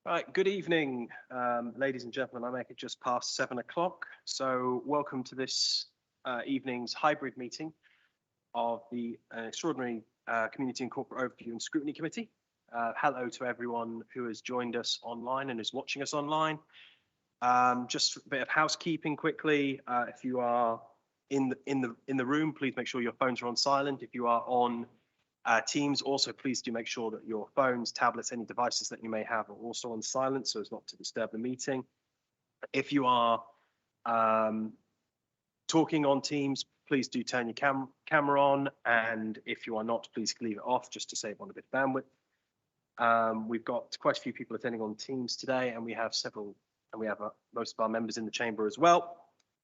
Right, good evening, ladies and gentlemen. I make it just past 7 o'clock. So welcome to this evening's hybrid meeting of the Extraordinary Community and Corporate Overview and Scrutiny Committee. Hello to everyone who has joined us online and is watching us online. Just a bit of housekeeping quickly. If you are in the room, please make sure your phones are on silent. If you are on Teams, also please do make sure that your phones, tablets, any devices that you may have are also on silent so as not to disturb the meeting. If you are talking on Teams, please do turn your camera on, and if you are not, please leave it off just to save on a bit of bandwidth. We've got quite a few people attending on Teams today, and we have most of our members in the chamber as well.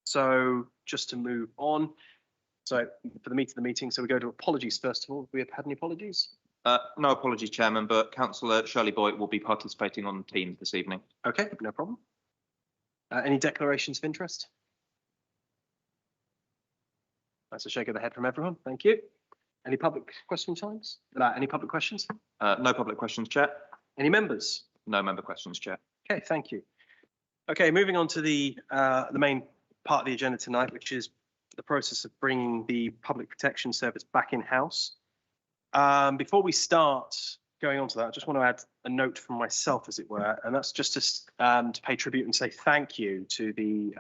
So just to move on. So for the meat of the meeting, so we go to apologies first of all. Have we had any apologies? No apologies, Chairman, but Councillor Shirley Boyd will be participating on Teams this evening. Okay, no problem. Any declarations of interest? That's a shake of the head from everyone. Thank you. Any public question times? Any public questions? No public questions, Chair. Any members? No member questions, Chair. Okay, thank you. Okay, moving on to the main part of the agenda tonight, which is the process of bringing the Public Protection Service back in-house. Before we start going on to that, I just want to add a note from myself, as it were, and that's just to pay tribute and say thank you to the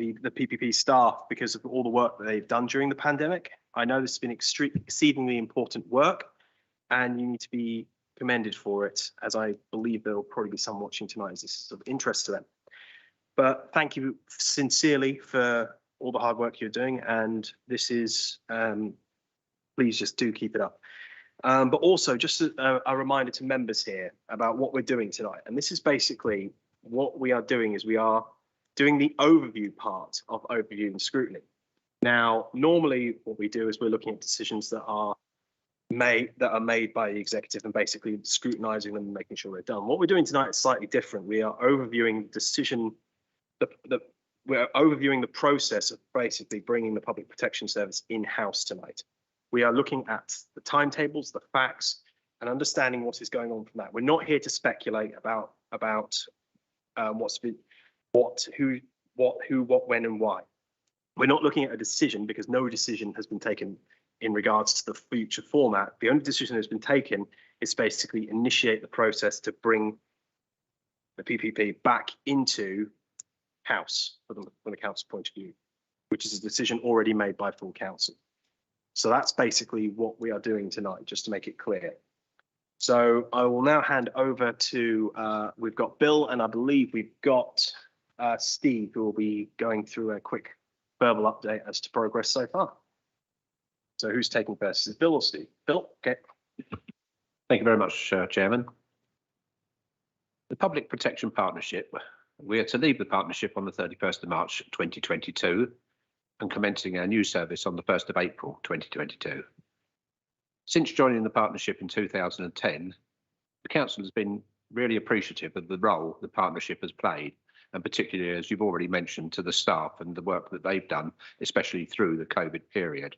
PPP staff because of all the work that they've done during the pandemic. I know this has been exceedingly important work, and you need to be commended for it, as I believe there will probably be some watching tonight as this is of interest to them. But thank you sincerely for all the hard work you're doing, and this is, please just do keep it up. But also just a reminder to members here about what we're doing tonight. And this is basically what we are doing is we are doing the overview part of overview and scrutiny. Now, normally what we do is we're looking at decisions that are made by the executive and basically scrutinizing them and making sure they're done. What we're doing tonight is slightly different. We are overviewing decision, we're overviewing the process of basically bringing the Public Protection Service in-house tonight. We are looking at the timetables, the facts, and understanding what is going on from that. We're not here to speculate about what's been, what, who, what, when, and why. We're not looking at a decision because no decision has been taken in regards to the future format. The only decision that has been taken is basically initiate the process to bring the PPP back into house from the council point of view, which is a decision already made by full council. So that's basically what we are doing tonight, just to make it clear. So I will now hand over to, we've got Bill, and I believe we've got Steve, who will be going through a quick verbal update as to progress so far. So who's taking first? Is it Bill or Steve? Bill, okay. Thank you very much, Chairman. The Public Protection Partnership, we are to leave the partnership on the 31st of March 2022 and commencing our new service on the 1st of April 2022. Since joining the partnership in 2010, the council has been really appreciative of the role the partnership has played, and particularly, as you've already mentioned, to the staff and the work that they've done, especially through the COVID period.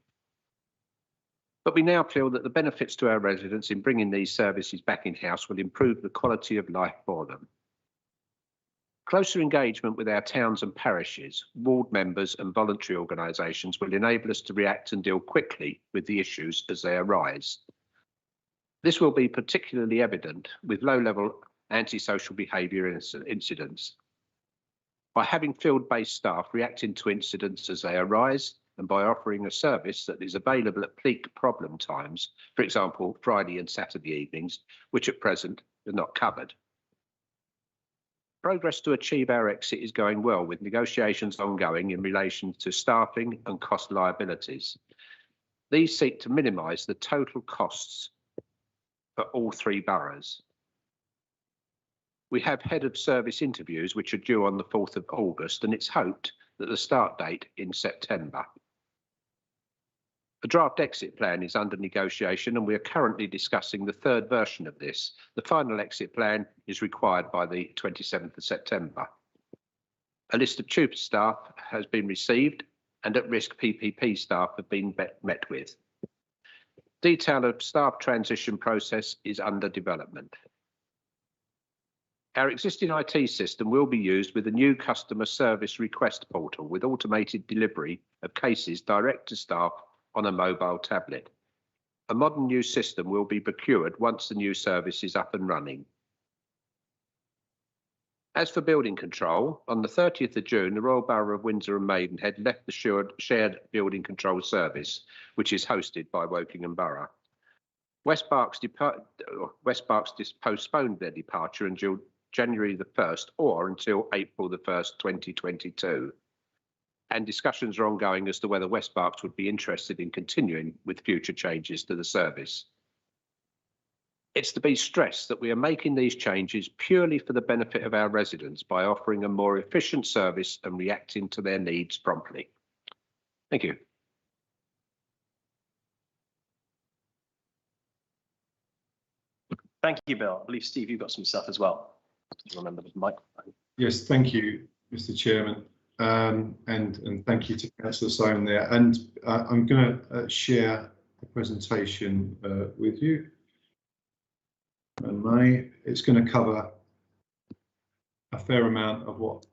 But we now feel that the benefits to our residents in bringing these services back in-house will improve the quality of life for them. Closer engagement with our towns and parishes, ward members and voluntary organisations will enable us to react and deal quickly with the issues as they arise. This will be particularly evident with low-level antisocial behaviour incidents. By having field-based staff reacting to incidents as they arise, and by offering a service that is available at peak problem times, for example, Friday and Saturday evenings, which at present are not covered. Progress to achieve our exit is going well, with negotiations ongoing in relation to staffing and cost liabilities. These seek to minimise the total costs for all three boroughs. We have head of service interviews which are due on the 4th of August, and it's hoped that the start date in September. A draft exit plan is under negotiation, and we are currently discussing the third version of this. The final exit plan is required by the 27th of September. A list of TUPE staff has been received, and at-risk PPP staff have been met with. Detail of staff transition process is under development. Our existing IT system will be used with a new customer service request portal with automated delivery of cases direct to staff on a mobile tablet. A modern new system will be procured once the new service is up and running. As for building control, on the 30th of June, the Royal Borough of Windsor and Maidenhead left the shared building control service, which is hosted by Wokingham Borough. West Berks postponed their departure until January the 1st or until April the 1st, 2022. And discussions are ongoing as to whether West Berks would be interested in continuing with future changes to the service. It's to be stressed that we are making these changes purely for the benefit of our residents by offering a more efficient service and reacting to their needs promptly. Thank you. Thank you, Bill. I believe, Steve, you've got some stuff as well. Remember the microphone. Yes, thank you, Mr. Chairman, and thank you to Councillor Soane there. And I'm going to share the presentation with you. And it's going to cover a fair amount of what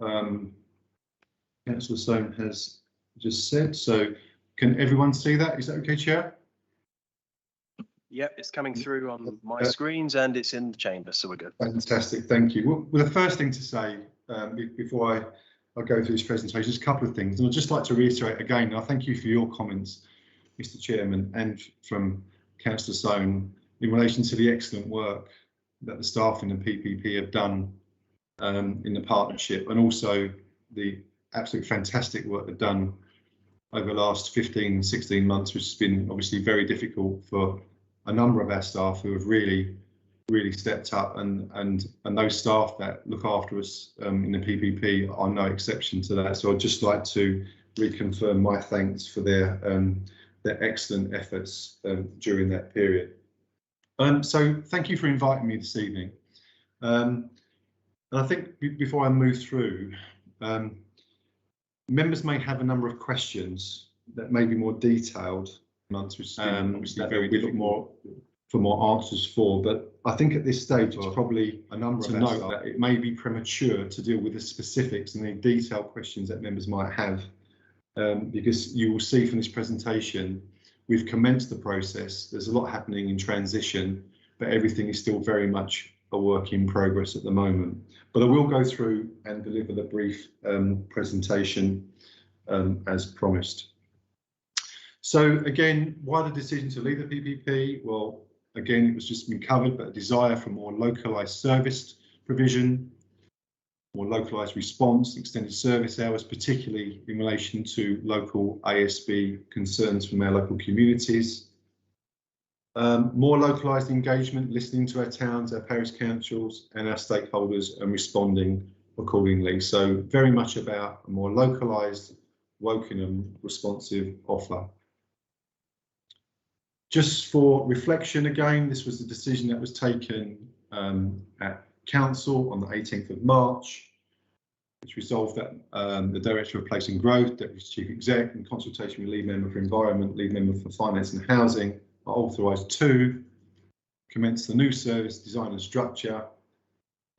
Councillor Soane has just said. So can everyone see that? Is that okay, Chair? Yep, it's coming through on my screens and it's in the chamber, so we're good. Fantastic, thank you. Well, the first thing to say before I go through this presentation is a couple of things. And I'd just like to reiterate again, I thank you for your comments, Mr. Chairman, and from Councillor Soane in relation to the excellent work that the staff in the PPP have done in the partnership, and also the absolutely fantastic work they've done over the last 15, 16 months, which has been obviously very difficult for a number of our staff who have really stepped up, and those staff that look after us in the PPP are no exception to that. So I'd just like to reconfirm my thanks for their excellent efforts during that period. So thank you for inviting me this evening. And I think before I move through, members may have a number of questions that may be more detailed, obviously very difficult for more answers for, but I think at this stage it's probably a number to note that it may be premature to deal with the specifics and the detailed questions that members might have, because you will see from this presentation we've commenced the process. There's a lot happening in transition, but everything is still very much a work in progress at the moment. But I will go through and deliver the brief presentation as promised. So again, why the decision to leave the PPP? Well, again, it was just been covered, but a desire for more localised service provision, more localised response, extended service hours, particularly in relation to local ASB concerns from our local communities. More localised engagement, listening to our towns, our parish councils and our stakeholders and responding accordingly. So very much about a more localised, Wokingham responsive offer. Just for reflection again, this was the decision that was taken at Council on the 18th of March, which resolved that the Director of Place and Growth, Deputy Chief Exec, in consultation with Lead Member for Environment, Lead Member for Finance and Housing, are authorised to commence the new service design and structure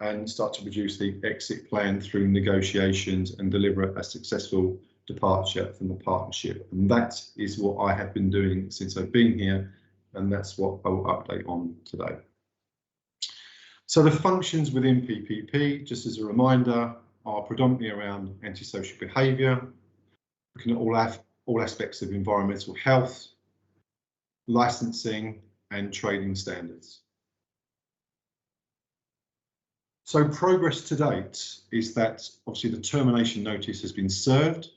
and start to produce the exit plan through negotiations and deliver a successful departure from the partnership. And that is what I have been doing since I've been here, and that's what I will update on today. So the functions within PPP, just as a reminder, are predominantly around antisocial behaviour, looking at all aspects of environmental health, licensing and trading standards. So progress to date is that obviously the termination notice has been served.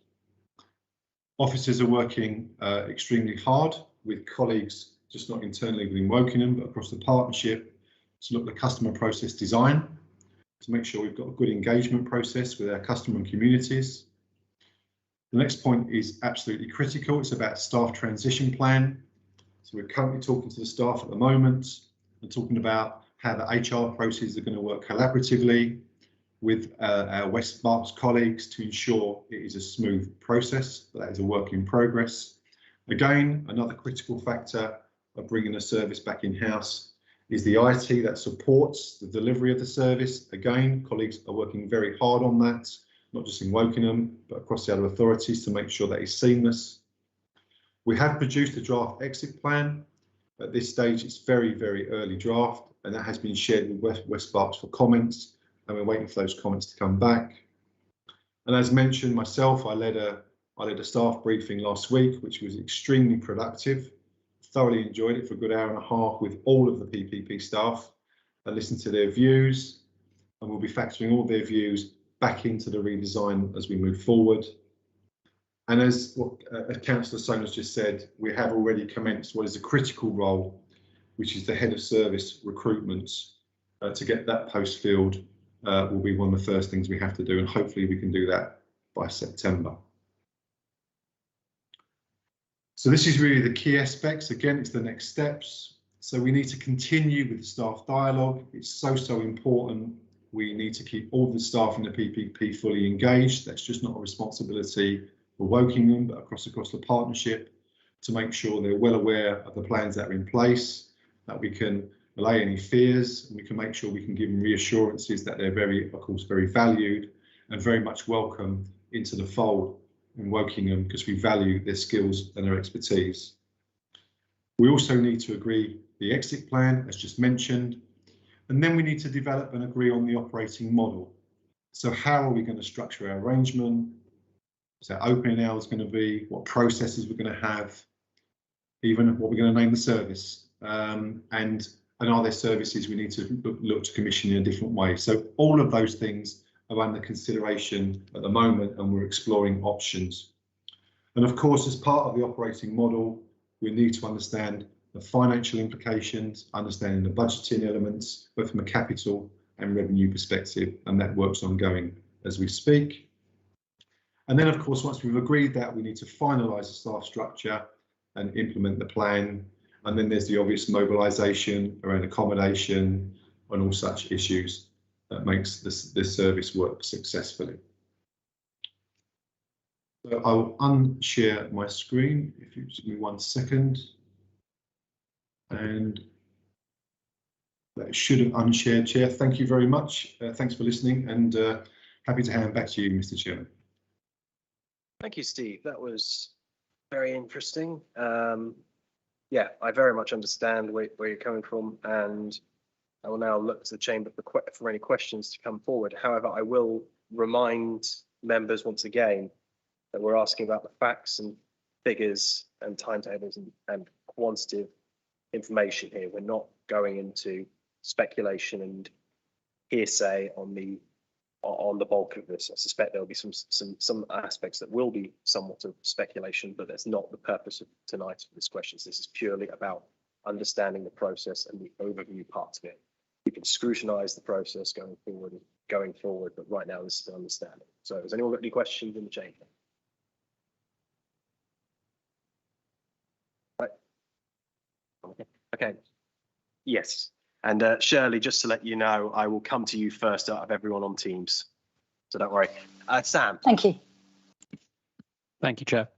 Officers are working extremely hard with colleagues, just not internally within Wokingham, but across the partnership, to look at the customer process design, to make sure we've got a good engagement process with our customer and communities. The next point is absolutely critical. It's about staff transition plan. So we're currently talking to the staff at the moment and talking about how the HR processes are going to work collaboratively with our West Berks colleagues to ensure it is a smooth process. That is a work in progress. Again, another critical factor of bringing the service back in-house is the IT that supports the delivery of the service. Again, colleagues are working very hard on that, not just in Wokingham, but across the other authorities to make sure that it's seamless. We have produced a draft exit plan. At this stage, it's very, very early draft, and that has been shared with West Berks for comments, and we're waiting for those comments to come back. And as mentioned, myself, I led a staff briefing last week, which was extremely productive. Thoroughly enjoyed it for a good hour and a half with all of the PPP staff. I listened to their views, and we'll be factoring all their views back into the redesign as we move forward. And as Councillor Sonas just said, we have already commenced what is a critical role, which is the head of service recruitment. To get that post filled will be one of the first things we have to do, and hopefully we can do that by September. So this is really the key aspects. Again, it's the next steps. So we need to continue with the staff dialogue. It's so important. We need to keep all the staff in the PPP fully engaged. That's just not a responsibility for Wokingham, but across the partnership, to make sure they're well aware of the plans that are in place, that we can allay any fears, and we can make sure we can give them reassurances that they're of course, very valued and very much welcome into the fold in Wokingham, because we value their skills and their expertise. We also need to agree the exit plan, as just mentioned, and then we need to develop and agree on the operating model. So how are we going to structure our arrangement? What's our opening hours going to be? What processes we're going to have? Even what we're going to name the service? And are there services we need to look to commission in a different way? So all of those things are under consideration at the moment, and we're exploring options. And of course, as part of the operating model, we need to understand the financial implications, understanding the budgeting elements, both from a capital and revenue perspective, and that work's ongoing as we speak. And then, of course, once we've agreed that, we need to finalise the staff structure and implement the plan. And then there's the obvious mobilisation around accommodation and all such issues that makes this service work successfully. So I'll unshare my screen, if you just give me 1 second. And that should have unshared, Chair. Thank you very much. Thanks for listening, and happy to hand back to you, Mr. Chairman. Thank you, Steve. That was very interesting. Yeah, I very much understand where you're coming from, and I will now look to the chamber for any questions to come forward. However, I will remind members once again that we're asking about the facts and figures and timetables and quantitative information here. We're not going into speculation and hearsay on the bulk of this. I suspect there'll be some aspects that will be somewhat of speculation, but that's not the purpose of tonight's for this questions. This is purely about understanding the process and the overview part of it. You can scrutinise the process going forward, but right now this is an understanding. So has anyone got any questions in the chamber? Right. Okay. Yes. And Shirley, just to let you know, I will come to you first out of everyone on Teams. So don't worry. Sam. Thank you. Thank you, Chair.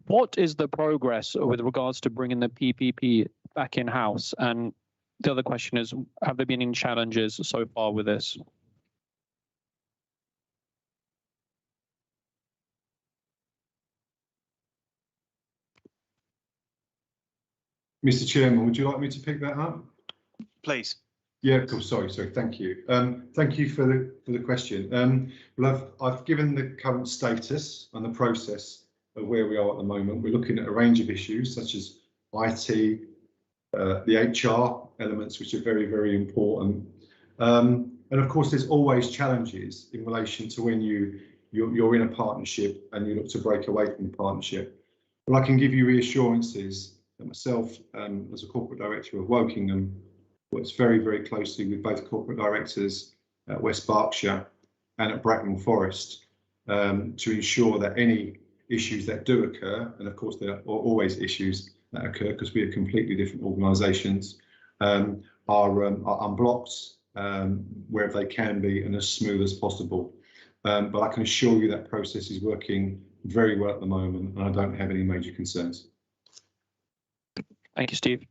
What is the progress with regards to bringing the PPP back in-house? And the other question is, have there been any challenges so far with this? Mr. Chairman, would you like me to pick that up? Please. Yeah, of course. Sorry. Thank you. Thank you for the question. Well, I've given the current status and the process of where we are at the moment. We're looking at a range of issues such as IT, the HR elements, which are very, very important. And of course, there's always challenges in relation to when you're in a partnership and you look to break away from the partnership. But I can give you reassurances that myself, as a corporate director of Wokingham, works very, very closely with both corporate directors at West Berkshire and at Bracknell Forest to ensure that any issues that do occur, and of course there are always issues that occur because we are completely different organisations, are unblocked wherever they can be and as smooth as possible. But I can assure you that process is working very well at the moment, and I don't have any major concerns. Thank you, Steve.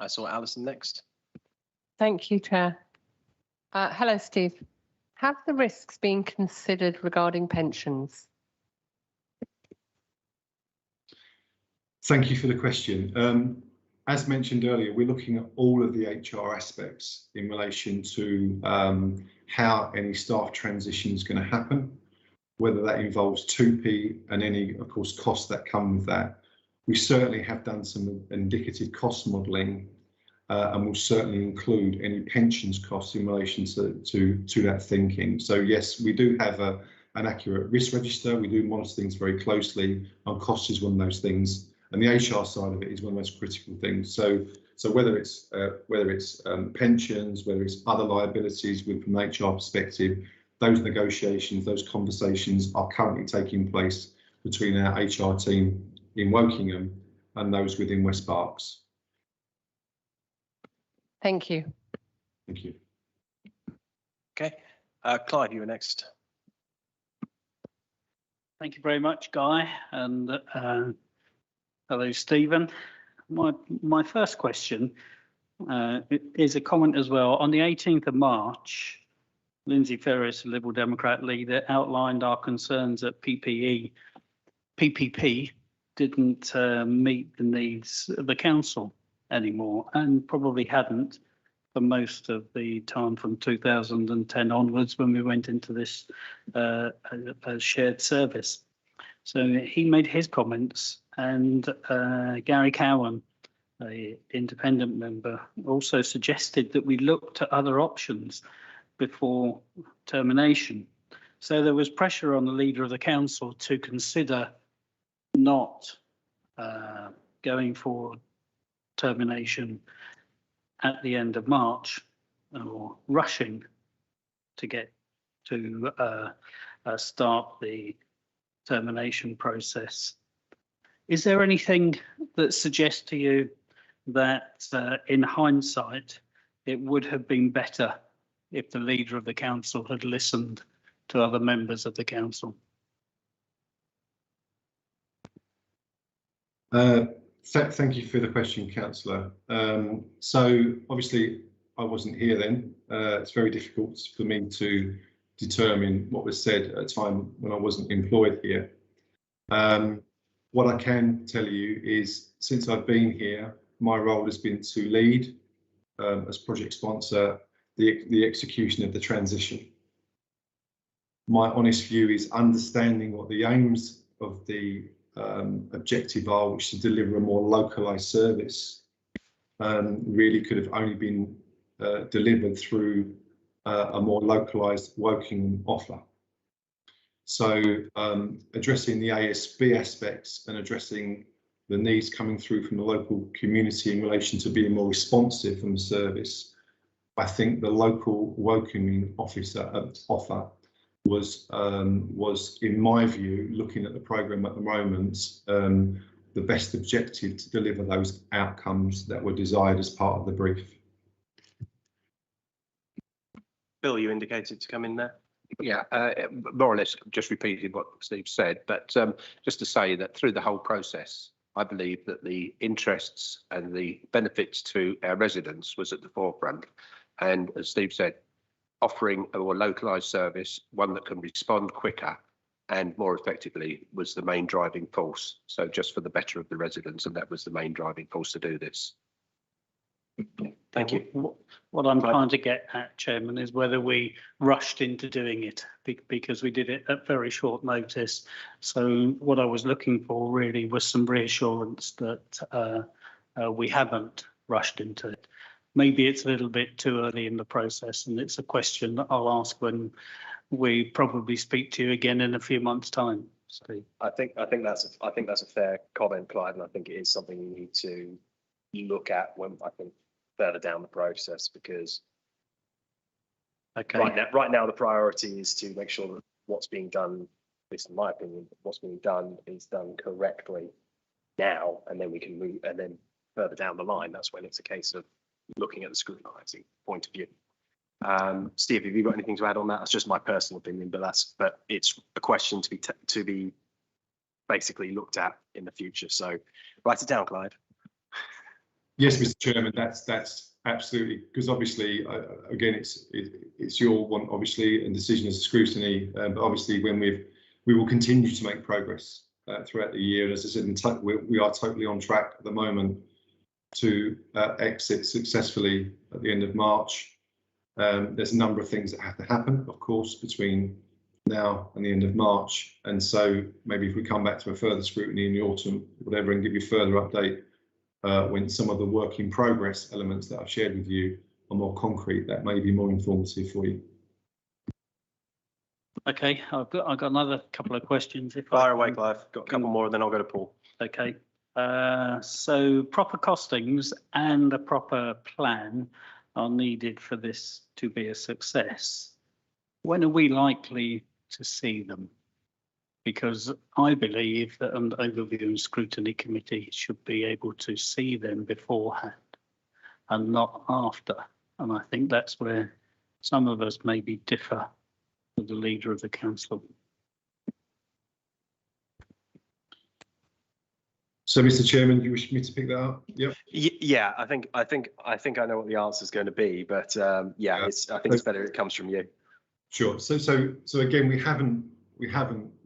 I saw Alison next. Thank you, Chair. Hello, Steve. Have the risks been considered regarding pensions? Thank you for the question. As mentioned earlier, we're looking at all of the HR aspects in relation to how any staff transition is going to happen, whether that involves 2P and any, of course, costs that come with that. We certainly have done some indicative cost modelling and will certainly include any pensions costs in relation to that thinking. So yes, we do have an accurate risk register. We do monitor things very closely, and cost is one of those things. And the HR side of it is one of those critical things. So whether it's pensions, whether it's other liabilities from an HR perspective, those negotiations, those conversations are currently taking place between our HR team in Wokingham and those within West Berks. Thank you. Thank you. Okay, Clive, you were next. Thank you very much, Guy, and hello, Stephen. My first question is a comment as well. On the 18th of March, Lindsay Ferris, Liberal Democrat leader, outlined our concerns that PPP didn't meet the needs of the council anymore, and probably hadn't for most of the time from 2010 onwards when we went into this shared service. So he made his comments, and Gary Cowan, an independent member, also suggested that we looked at other options before termination. So there was pressure on the leader of the council to consider not going for termination at the end of March, or rushing to get to start the termination process. Is there anything that suggests to you that in hindsight it would have been better if the leader of the council had listened to other members of the council? Thank you for the question, Councillor. So obviously I wasn't here then. It's very difficult for me to determine what was said at a time when I wasn't employed here. What I can tell you is, since I've been here, my role has been to lead as project sponsor the execution of the transition. My honest view is understanding what the aims of the objective are, which is to deliver a more localised service, really could have only been delivered through a more localised Wokingham offer. So addressing the ASB aspects and addressing the needs coming through from the local community in relation to being more responsive from the service, I think the local Wokingham offer was, in my view, looking at the programme at the moment, the best objective to deliver those outcomes that were desired as part of the brief. Bill, you indicated to come in there. Yeah, more or less just repeating what Steve said, but just to say that through the whole process, I believe that the interests and the benefits to our residents was at the forefront. And as Steve said, offering a more localised service, one that can respond quicker and more effectively, was the main driving force. So just for the better of the residents, and that was the main driving force to do this. Thank you. What I'm trying to get at, Chairman, is whether we rushed into doing it because we did it at very short notice. So what I was looking for really was some reassurance that we haven't rushed into it. Maybe it's a little bit too early in the process, and it's a question that I'll ask when we probably speak to you again in a few months' time, Steve. I think that's a fair comment, Clive, and I think it is something we need to look at when further down the process, because right now the priority is to make sure that what's being done, at least in my opinion, what's being done is done correctly now, and then we can move, and then further down the line, that's when it's a case of looking at the scrutinising point of view. Steve, have you got anything to add on that? That's just my personal opinion, but it's a question to be basically looked at in the future. So write it down, Clive. Yes, Mr. Chairman, that's absolutely, because obviously, again, it's your one, obviously, and decision as a scrutiny, but obviously when we will continue to make progress throughout the year. And as I said, we are totally on track at the moment to exit successfully at the end of March. There's a number of things that have to happen, of course, between now and the end of March. And so maybe if we come back to a further scrutiny in the autumn, whatever, and give you a further update when some of the work in progress elements that I've shared with you are more concrete, that may be more informative for you. Okay, I've got another couple of questions. Fire away, Clive. Got a couple more, then I'll go to Paul. Okay, so proper costings and a proper plan are needed for this to be a success. When are we likely to see them? Because I believe that an overview and scrutiny committee should be able to see them beforehand and not after. And I think that's where some of us maybe differ with the leader of the council. So, Mr. Chairman, you wish me to pick that up? Yep. Yeah, I think I know what the answer is going to be, but yeah, I think it's better it comes from you. Sure. So again, we haven't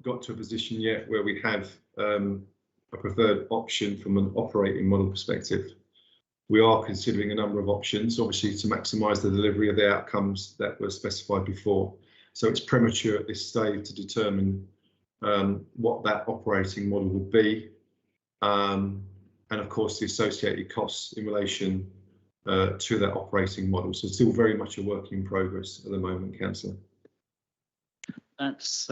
got to a position yet where we have a preferred option from an operating model perspective. We are considering a number of options, obviously, to maximise the delivery of the outcomes that were specified before. So it's premature at this stage to determine what that operating model would be, and of course the associated costs in relation to that operating model. So it's still very much a work in progress at the moment, Councillor. That's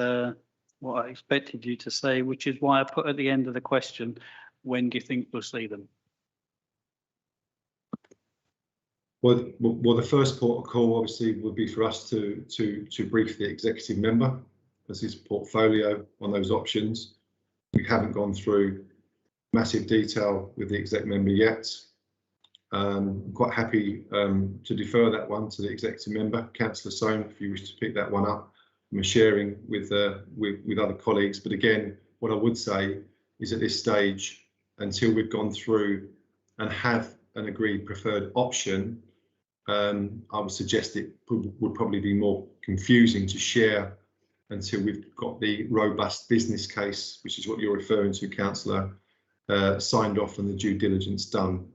what I expected you to say, which is why I put at the end of the question, when do you think we'll see them? Well, the first port of call obviously would be for us to brief the executive member as his portfolio on those options. We haven't gone through massive detail with the exec member yet. I'm quite happy to defer that one to the executive member, Councillor Soane, if you wish to pick that one up. I'm sharing with other colleagues, but again, what I would say is at this stage, until we've gone through and have an agreed preferred option, I would suggest it would probably be more confusing to share until we've got the robust business case, which is what you're referring to, Councillor, signed off and the due diligence done.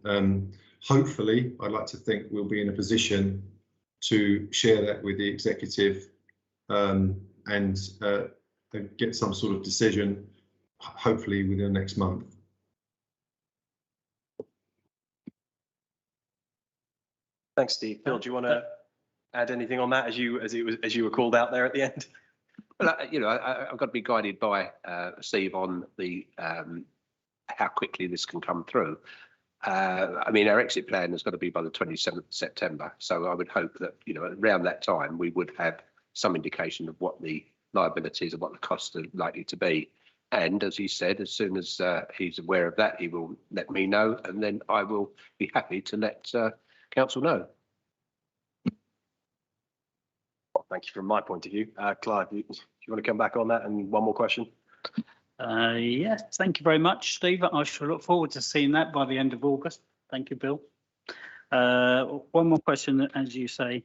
Hopefully, I'd like to think we'll be in a position to share that with the executive and get some sort of decision, hopefully within the next month. Thanks, Steve. Bill, do you want to add anything on that as you were called out there at the end? Well, I've got to be guided by Steve on the how quickly this can come through. I mean, our exit plan has got to be by the 27th of September. So I would hope that, around that time, we would have some indication of what the liabilities and what the costs are likely to be. And as he said, as soon as he's aware of that, he will let me know, and then I will be happy to let council know. Well, thank you from my point of view. Clive, do you want to come back on that and one more question? Yes, thank you very much, Steve. I shall look forward to seeing that by the end of August. Thank you, Bill. One more question, as you say,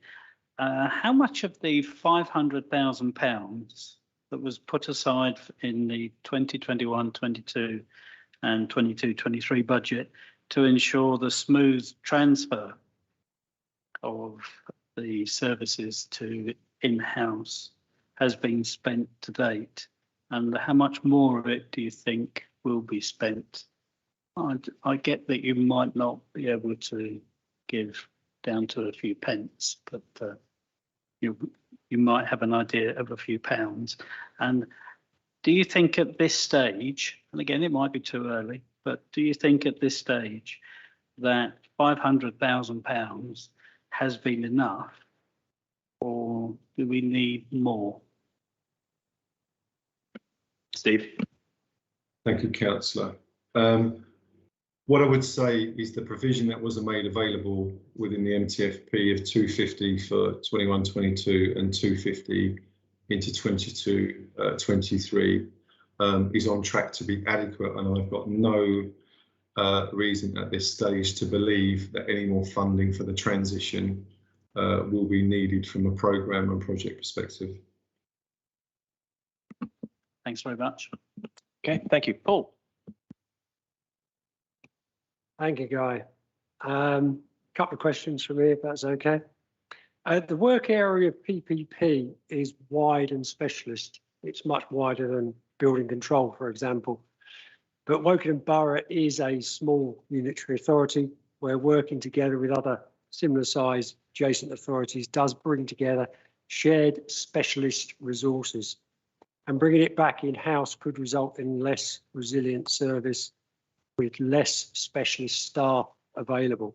how much of the £500,000 that was put aside in the 2021-22 and 22-23 budget to ensure the smooth transfer of the services to in-house has been spent to date? And how much more of it do you think will be spent? I get that you might not be able to give down to a few pence, but you might have an idea of a few pounds. And do you think at this stage, and again, it might be too early, but do you think at this stage that £500,000 has been enough, or do we need more? Steve. Thank you, Councillor. What I would say is the provision that was made available within the MTFP of 250 for 21-22 and 250 into 22-23 is on track to be adequate, and I've got no reason at this stage to believe that any more funding for the transition will be needed from a programme and project perspective. Thanks very much. Okay, thank you. Paul? Thank you, Guy. Couple of questions for me, if that's okay. The work area of PPP is wide and specialist. It's much wider than building control, for example. But Wokingham Borough is a small unitary authority where working together with other similar size adjacent authorities does bring together shared specialist resources. And bringing it back in-house could result in less resilient service with less specialist staff available.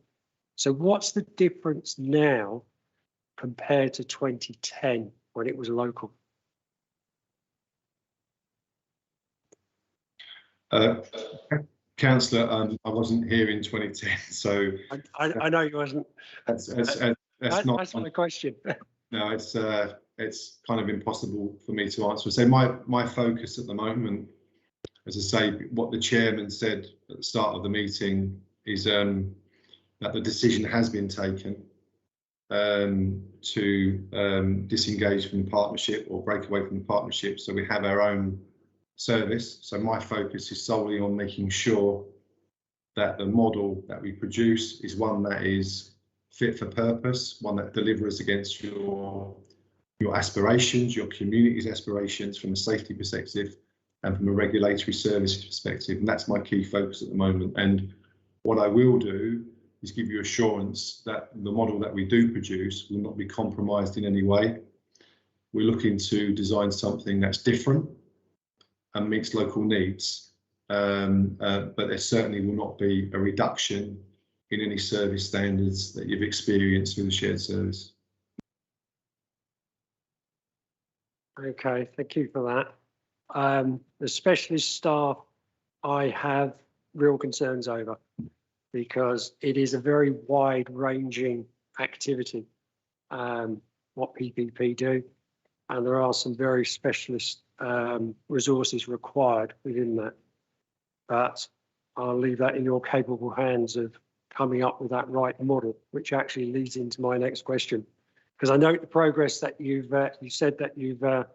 So what's the difference now compared to 2010 when it was local? Councillor, I wasn't here in 2010, so I know you wasn't. That's not my question. No, it's kind of impossible for me to answer. So my focus at the moment, as I say, what the chairman said at the start of the meeting is that the decision has been taken to disengage from the partnership or break away from the partnership. So we have our own service. So my focus is solely on making sure that the model that we produce is one that is fit for purpose, one that delivers against your aspirations, your community's aspirations from a safety perspective and from a regulatory service perspective. And that's my key focus at the moment. And what I will do is give you assurance that the model that we do produce will not be compromised in any way. We're looking to design something that's different and meets local needs, but there certainly will not be a reduction in any service standards that you've experienced with the shared service. Okay, thank you for that. The specialist staff I have real concerns over because it is a very wide-ranging activity, what PPP do, and there are some very specialist resources required within that. But I'll leave that in your capable hands of coming up with that right model, which actually leads into my next question. Because I note the progress that you said that you've about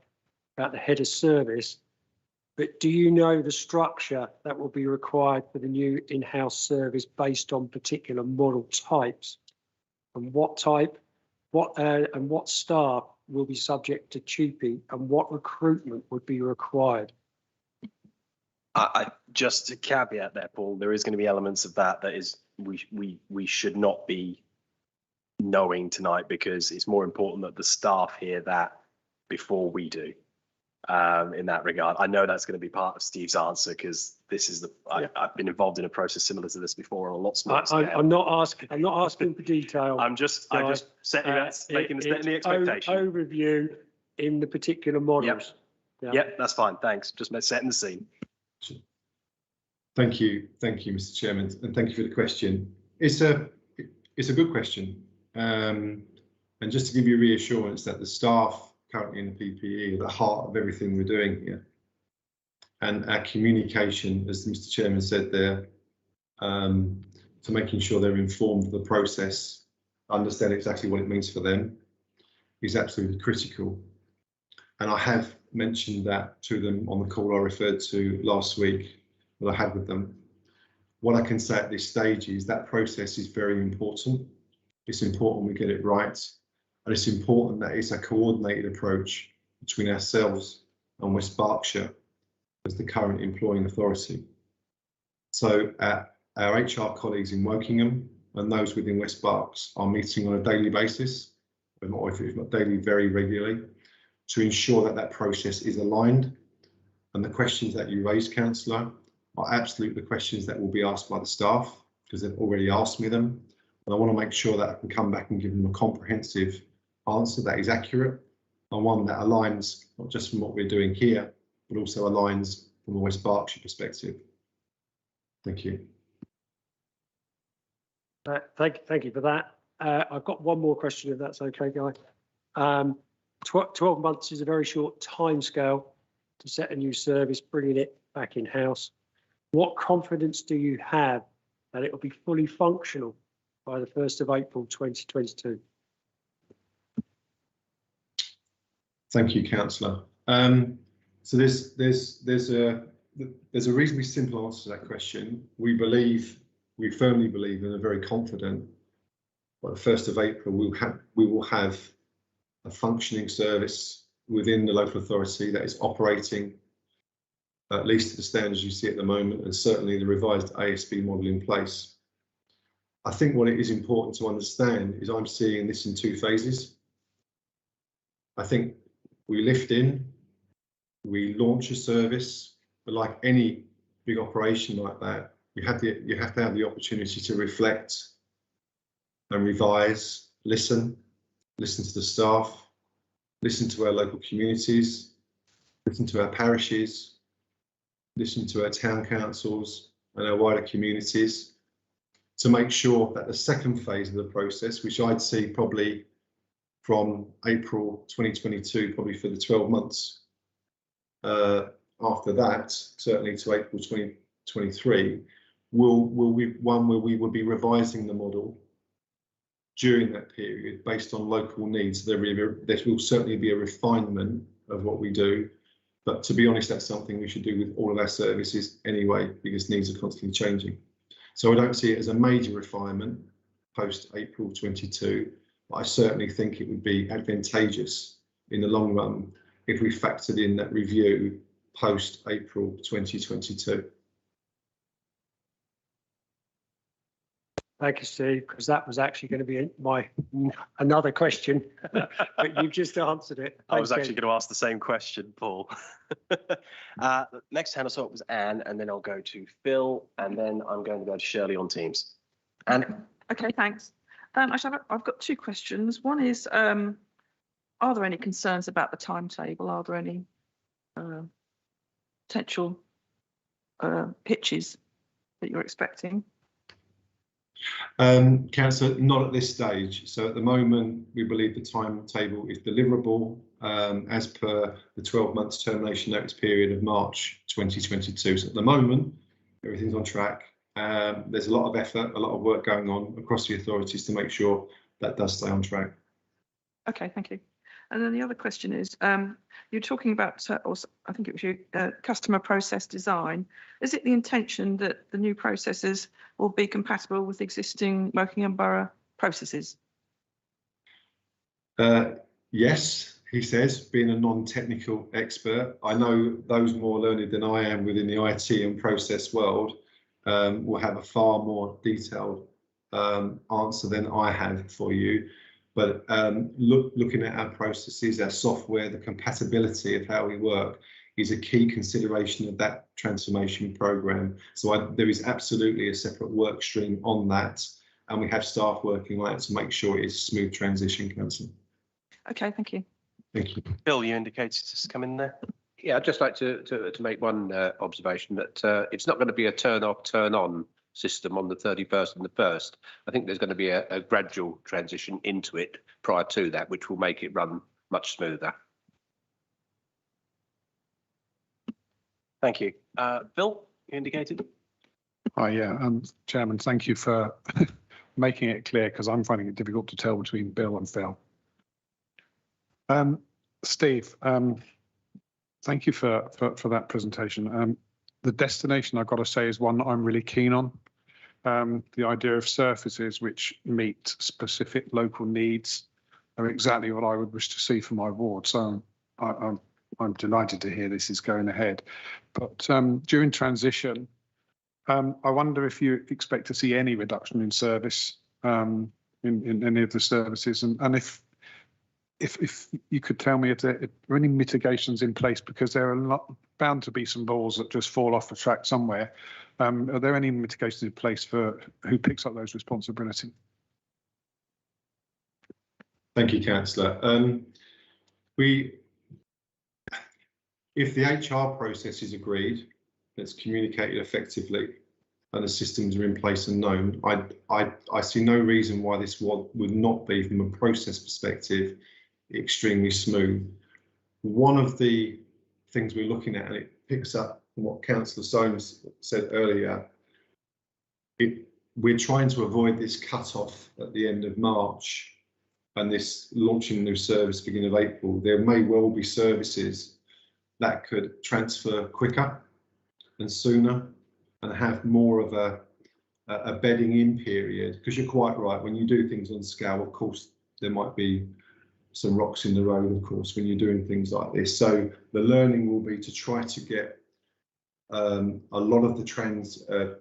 the head of service, but do you know the structure that will be required for the new in-house service based on particular model types, and what type, and what staff will be subject to TUPE, and what recruitment would be required? Just to caveat there, Paul, there is going to be elements of that is we should not be knowing tonight, because it's more important that the staff hear that before we do. In that regard, I know that's going to be part of Steve's answer, because this is I've been involved in a process similar to this before on a lot smaller scale. I'm not asking for detail. I'm just setting making the expectation. Overview in the particular models. Yep, that's fine. Thanks. Just setting the scene. Thank you, Mr. Chairman, and thank you for the question. It's a good question, and just to give you reassurance that the staff currently in the PPE are the heart of everything we're doing here, and our communication, as Mr. Chairman said there, to making sure they're informed of the process, understand exactly what it means for them, is absolutely critical. And I have mentioned that to them on the call I referred to last week that I had with them. What I can say at this stage is that process is very important. It's important we get it right, and it's important that it's a coordinated approach between ourselves and West Berkshire as the current employing authority. So our HR colleagues in Wokingham and those within West Berks are meeting on a daily basis, if not daily, very regularly, to ensure that that process is aligned. And the questions that you raised, Councillor, are absolutely the questions that will be asked by the staff, because they've already asked me them. And I want to make sure that I can come back and give them a comprehensive answer that is accurate, and one that aligns not just from what we're doing here, but also aligns from a West Berkshire perspective. Thank you. Thank you for that. I've got one more question, if that's okay, Guy. 12 months is a very short timescale to set a new service, bringing it back in-house. What confidence do you have that it will be fully functional by the 1st of April 2022. Thank you, Councillor. So there's a reasonably simple answer to that question. We firmly believe and are very confident by the 1st of April we will have a functioning service within the local authority that is operating at least to the standards you see at the moment, and certainly the revised ASB model in place. I think what it is important to understand is I'm seeing this in 2 phases. I think we lift in, we launch a service, but like any big operation like that, you have to have the opportunity to reflect and revise, listen to the staff, listen to our local communities, listen to our parishes, listen to our town councils and our wider communities to make sure that the second phase of the process, which I'd see probably from April 2022, probably for the 12 months after that, certainly to April 2023, will be one where we will be revising the model during that period based on local needs. There will certainly be a refinement of what we do, but to be honest, that's something we should do with all of our services anyway, because needs are constantly changing. So I don't see it as a major refinement post April 22, but I certainly think it would be advantageous in the long run if we factored in that review post April 2022. Thank you, Steve, because that was actually going to be another question, but you've just answered it. I was actually going to ask the same question, Paul. Next hand I saw it was Anne, and then I'll go to Phil, and then I'm going to go to Shirley on Teams. Anne? Okay, thanks. Actually, I've got 2 questions. One is, are there any concerns about the timetable? Are there any potential hitches that you're expecting? Councillor, not at this stage. So at the moment, we believe the timetable is deliverable as per the 12 months termination notice period of March 2022. So at the moment, everything's on track. There's a lot of effort, a lot of work going on across the authorities to make sure that does stay on track. Okay, thank you. And then the other question is, you're talking about, also, I think it was you, customer process design. Is it the intention that the new processes will be compatible with existing Wokingham Borough processes? Yes, he says, being a non-technical expert. I know those more learned than I am within the IT and process world will have a far more detailed answer than I have for you. But looking at our processes, our software, the compatibility of how we work is a key consideration of that transformation programme. So there is absolutely a separate work stream on that, and we have staff working on it to make sure it is a smooth transition, Councillor. Okay, thank you. Thank you. Phil, you indicated to come in there. Yeah, I'd just like to make one observation that it's not going to be a turn off, turn on system on the 31st and the 1st. I think there's going to be a gradual transition into it prior to that, which will make it run much smoother. Thank you. Phil, you indicated. Hi, yeah, Chairman, thank you for making it clear, because I'm finding it difficult to tell between Bill and Phil. Steve, thank you for that presentation. The destination, I've got to say, is one that I'm really keen on. The idea of services which meet specific local needs are exactly what I would wish to see for my ward. So I'm delighted to hear this is going ahead. But during transition, I wonder if you expect to see any reduction in service in any of the services, and if you could tell me if there are any mitigations in place, because there are bound to be some balls that just fall off the track somewhere. Are there any mitigations in place for who picks up those responsibilities? Thank you, Councillor. If the HR process is agreed, that's communicated effectively, and the systems are in place and known, I see no reason why this would not be, from a process perspective, extremely smooth. One of the things we're looking at, and it picks up from what Councillor Soames said earlier, we're trying to avoid this cut-off at the end of March and this launching a new service beginning of April. There may well be services that could transfer quicker and sooner and have more of a bedding in period, because you're quite right, when you do things on scale, of course there might be some rocks in the road, of course, when you're doing things like this. So the learning will be to try to get a lot of the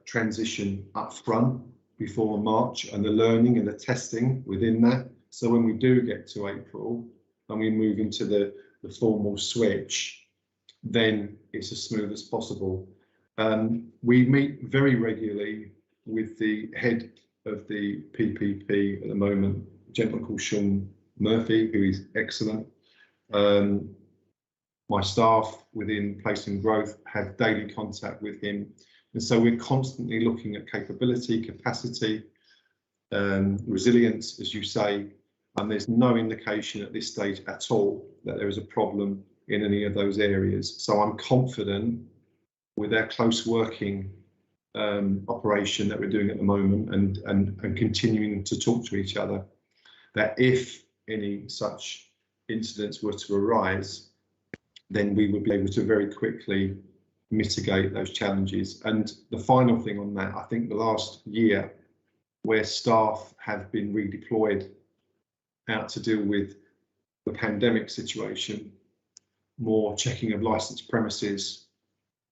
transition up front before March, and the learning and the testing within that. So when we do get to April and we move into the formal switch, then it's as smooth as possible. We meet very regularly with the head of the PPP at the moment, a gentleman called Sean Murphy, who is excellent. My staff within Placing Growth have daily contact with him. And so we're constantly looking at capability, capacity, resilience, as you say, and there's no indication at this stage at all that there is a problem in any of those areas. So I'm confident with our close working operation that we're doing at the moment and continuing to talk to each other, that if any such incidents were to arise, then we would be able to very quickly mitigate those challenges. And the final thing on that, I think the last year where staff have been redeployed out to deal with the pandemic situation, more checking of licensed premises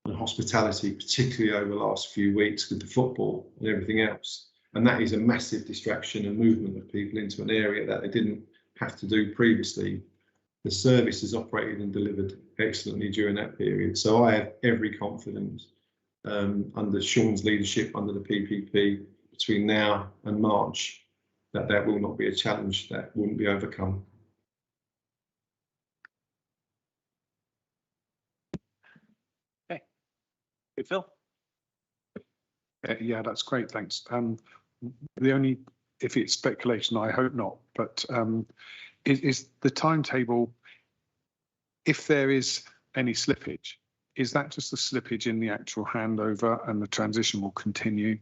and hospitality, particularly over the last few weeks with the football and everything else. And that is a massive distraction and movement of people into an area that they didn't have to do previously. The service has operated and delivered excellently during that period. So I have every confidence under Sean's leadership, under the PPP, between now and March, that will not be a challenge that wouldn't be overcome. Okay. Good, Phil. Yeah, that's great, thanks. The only, if it's speculation, I hope not, but is the timetable, if there is any slippage, is that just a slippage in the actual handover and the transition will continue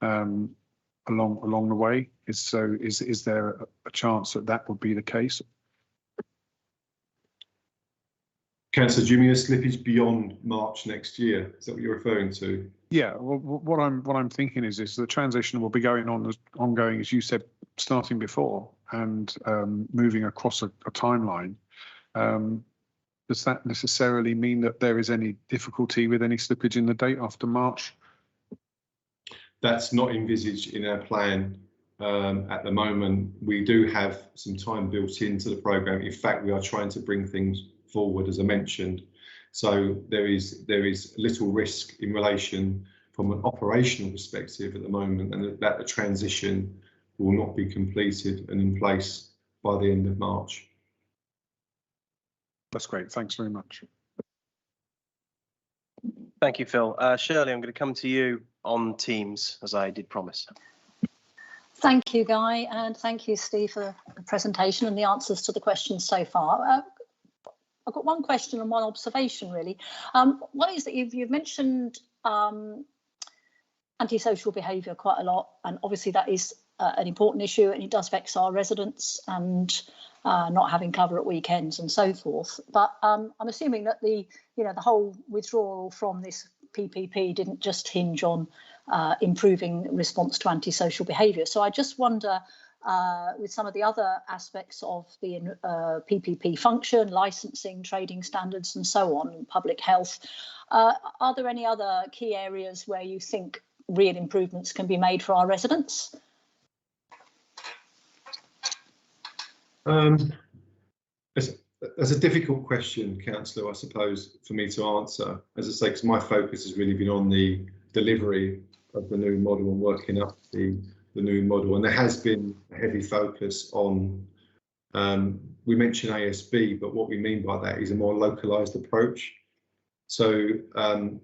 along the way? Is there a chance that that would be the case? Councillor, do you mean a slippage beyond March next year? Is that what you're referring to? Yeah, well, what I'm thinking is the transition will be going on as ongoing, as you said, starting before and moving across a timeline. Does that necessarily mean that there is any difficulty with any slippage in the date after March? That's not envisaged in our plan at the moment. We do have some time built into the programme. In fact, we are trying to bring things forward, as I mentioned. So there is little risk in relation from an operational perspective at the moment, and that the transition will not be completed and in place by the end of March. That's great. Thanks very much. Thank you, Phil. Shirley, I'm going to come to you on Teams, as I did promise. Thank you, Guy, and thank you, Steve, for the presentation and the answers to the questions so far. I've got one question and one observation, really. One is that you've mentioned antisocial behaviour quite a lot, and obviously that is an important issue, and it does vex our residents, and not having cover at weekends and so forth. But I'm assuming that the whole withdrawal from this PPP didn't just hinge on improving response to antisocial behaviour. So I just wonder, with some of the other aspects of the PPP function, licensing, trading standards and so on, public health, are there any other key areas where you think real improvements can be made for our residents? That's a difficult question, Councillor, I suppose, for me to answer. As I say, because my focus has really been on the delivery of the new model and working up the new model. And there has been a heavy focus on, we mentioned ASB, but what we mean by that is a more localised approach. So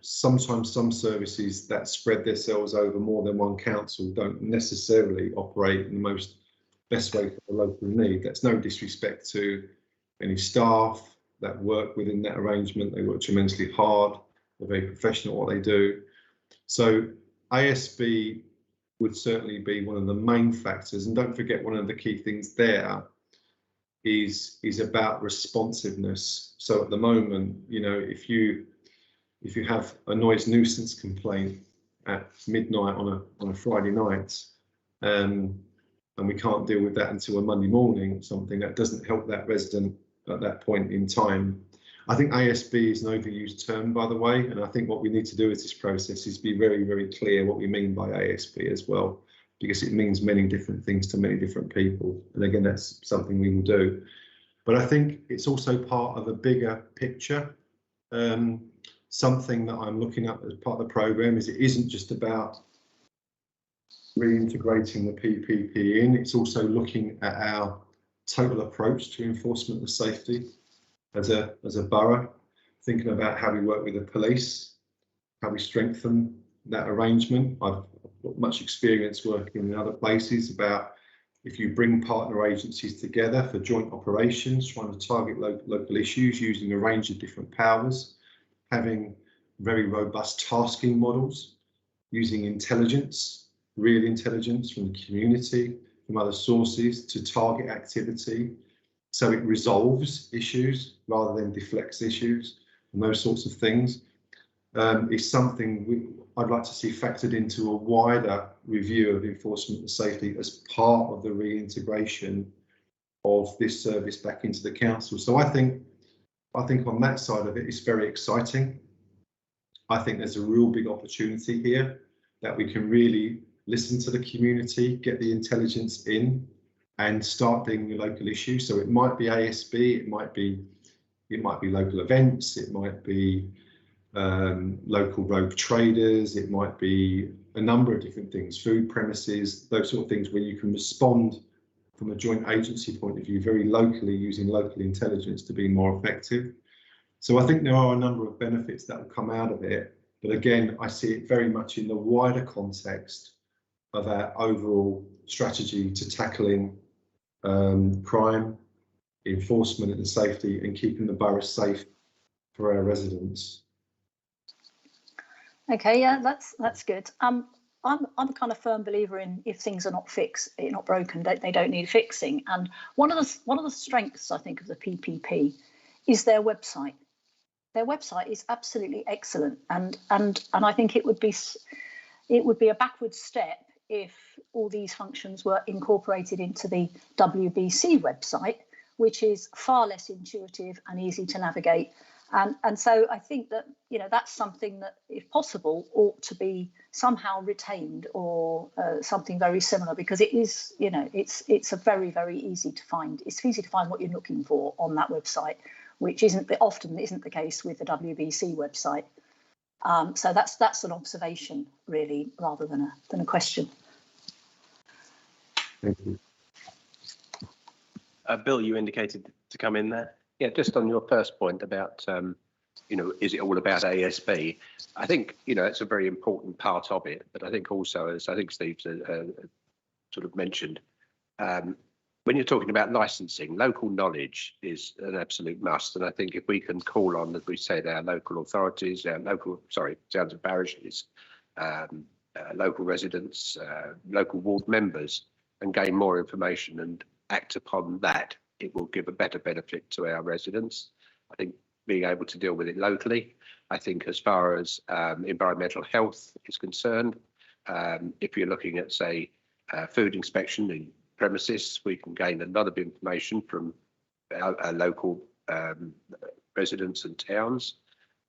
sometimes some services that spread themselves over more than one council don't necessarily operate in the best way for the local need. That's no disrespect to any staff that work within that arrangement. They work tremendously hard. They're very professional at what they do. So ASB would certainly be one of the main factors. And don't forget, one of the key things there is about responsiveness. So at the moment, you know, if you have a noise nuisance complaint at midnight on a Friday night, and we can't deal with that until a Monday morning, something that doesn't help that resident at that point in time. I think ASB is an overused term, by the way, and I think what we need to do with this process is be very, very clear what we mean by ASB as well, because it means many different things to many different people. And again, that's something we will do. But I think it's also part of a bigger picture. Something that I'm looking at as part of the programme is it isn't just about reintegrating the PPP in, it's also looking at our total approach to enforcement of safety as a borough, thinking about how we work with the police, how we strengthen that arrangement. I've got much experience working in other places about if you bring partner agencies together for joint operations, trying to target local issues using a range of different powers, having very robust tasking models, using intelligence, real intelligence from the community, from other sources to target activity, so it resolves issues rather than deflects issues, and those sorts of things, is something I'd like to see factored into a wider review of enforcement and safety as part of the reintegration of this service back into the council. So I think on that side of it, it's very exciting. I think there's a real big opportunity here that we can really listen to the community, get the intelligence in, and start dealing with local issues. So it might be ASB, it might be local events, it might be local rogue traders, it might be a number of different things, food premises, those sort of things where you can respond from a joint agency point of view very locally using local intelligence to be more effective. So I think there are a number of benefits that will come out of it. But again, I see it very much in the wider context of our overall strategy to tackling crime, enforcement and safety, and keeping the borough safe for our residents. Okay, yeah, that's good. I'm a kind of firm believer in if things are not fixed, not broken, they don't need fixing. And one of the strengths I think of the PPP is their website. Their website is absolutely excellent, and I think it would be a backward step if all these functions were incorporated into the WBC website, which is far less intuitive and easy to navigate. And so I think that, you know, that's something that, if possible, ought to be somehow retained, or something very similar, because it is, you know, it's a very, very easy to find. It's easy to find what you're looking for on that website, which often isn't the case with the WBC website. So that's an observation, really, rather than a question. Thank you. Bill, you indicated to come in there. Yeah, just on your first point about, you know, is it all about ASB? I think, you know, it's a very important part of it, but I think also, as I think Steve sort of mentioned, when you're talking about licensing, local knowledge is an absolute must. And I think if we can call on, as we said, our local authorities, our local, towns and parishes, local residents, local ward members, and gain more information and act upon that, it will give a better benefit to our residents. I think being able to deal with it locally. I think as far as environmental health is concerned, if you're looking at, say, food inspection in premises, we can gain a lot of information from our local residents and towns.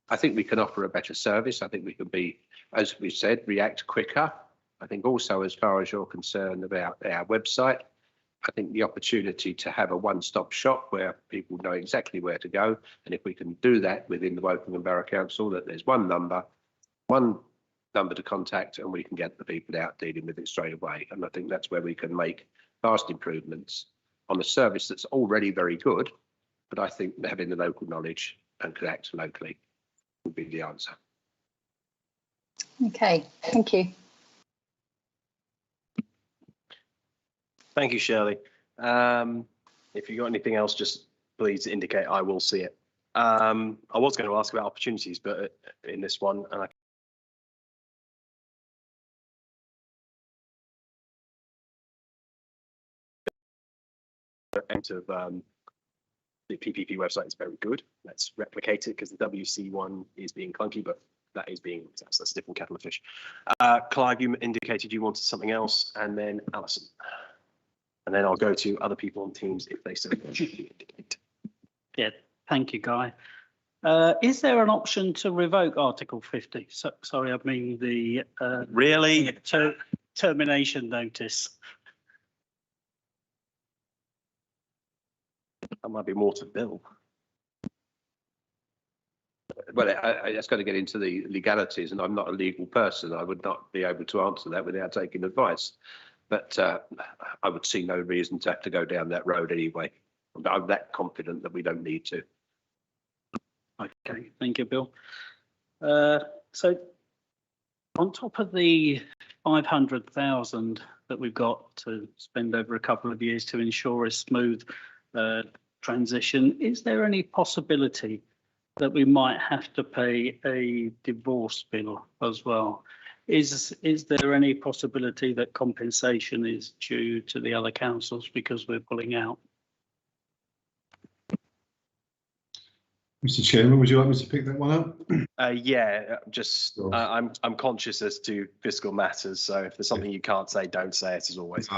I think we can offer a better service. I think we can be, as we said, react quicker. I think also, as far as you're concerned about our website, I think the opportunity to have a one-stop shop where people know exactly where to go, and if we can do that within the Wokingham Borough Council, that there's one number to contact, and we can get the people out dealing with it straight away. And I think that's where we can make vast improvements on a service that's already very good, but I think having the local knowledge and can act locally would be the answer. Okay, thank you. Thank you, Shirley. If you've got anything else, just please indicate. I will see it. I was going to ask about opportunities, but in this one, and I end of the PPP website is very good. Let's replicate it because the WC one is being clunky, but that is being that's a different kettle of fish. Clive, you indicated you wanted something else, and then Alison. And then I'll go to other people on Teams if they so indicate. Yeah, thank you, Guy. Is there an option to revoke Article 50? So, sorry, I mean the Really? Termination notice. That might be more to Bill. Well, it's got to get into the legalities, and I'm not a legal person. I would not be able to answer that without taking advice. But I would see no reason to have to go down that road anyway. I'm that confident that we don't need to. Okay, thank you, Bill. So on top of the 500,000 that we've got to spend over a couple of years to ensure a smooth transition, is there any possibility that we might have to pay a divorce bill as well? Is there any possibility that compensation is due to the other councils because we're pulling out? Mr. Chairman, would you like me to pick that one up? Yeah, just I'm conscious as to fiscal matters. So if there's something you can't say, don't say it as always.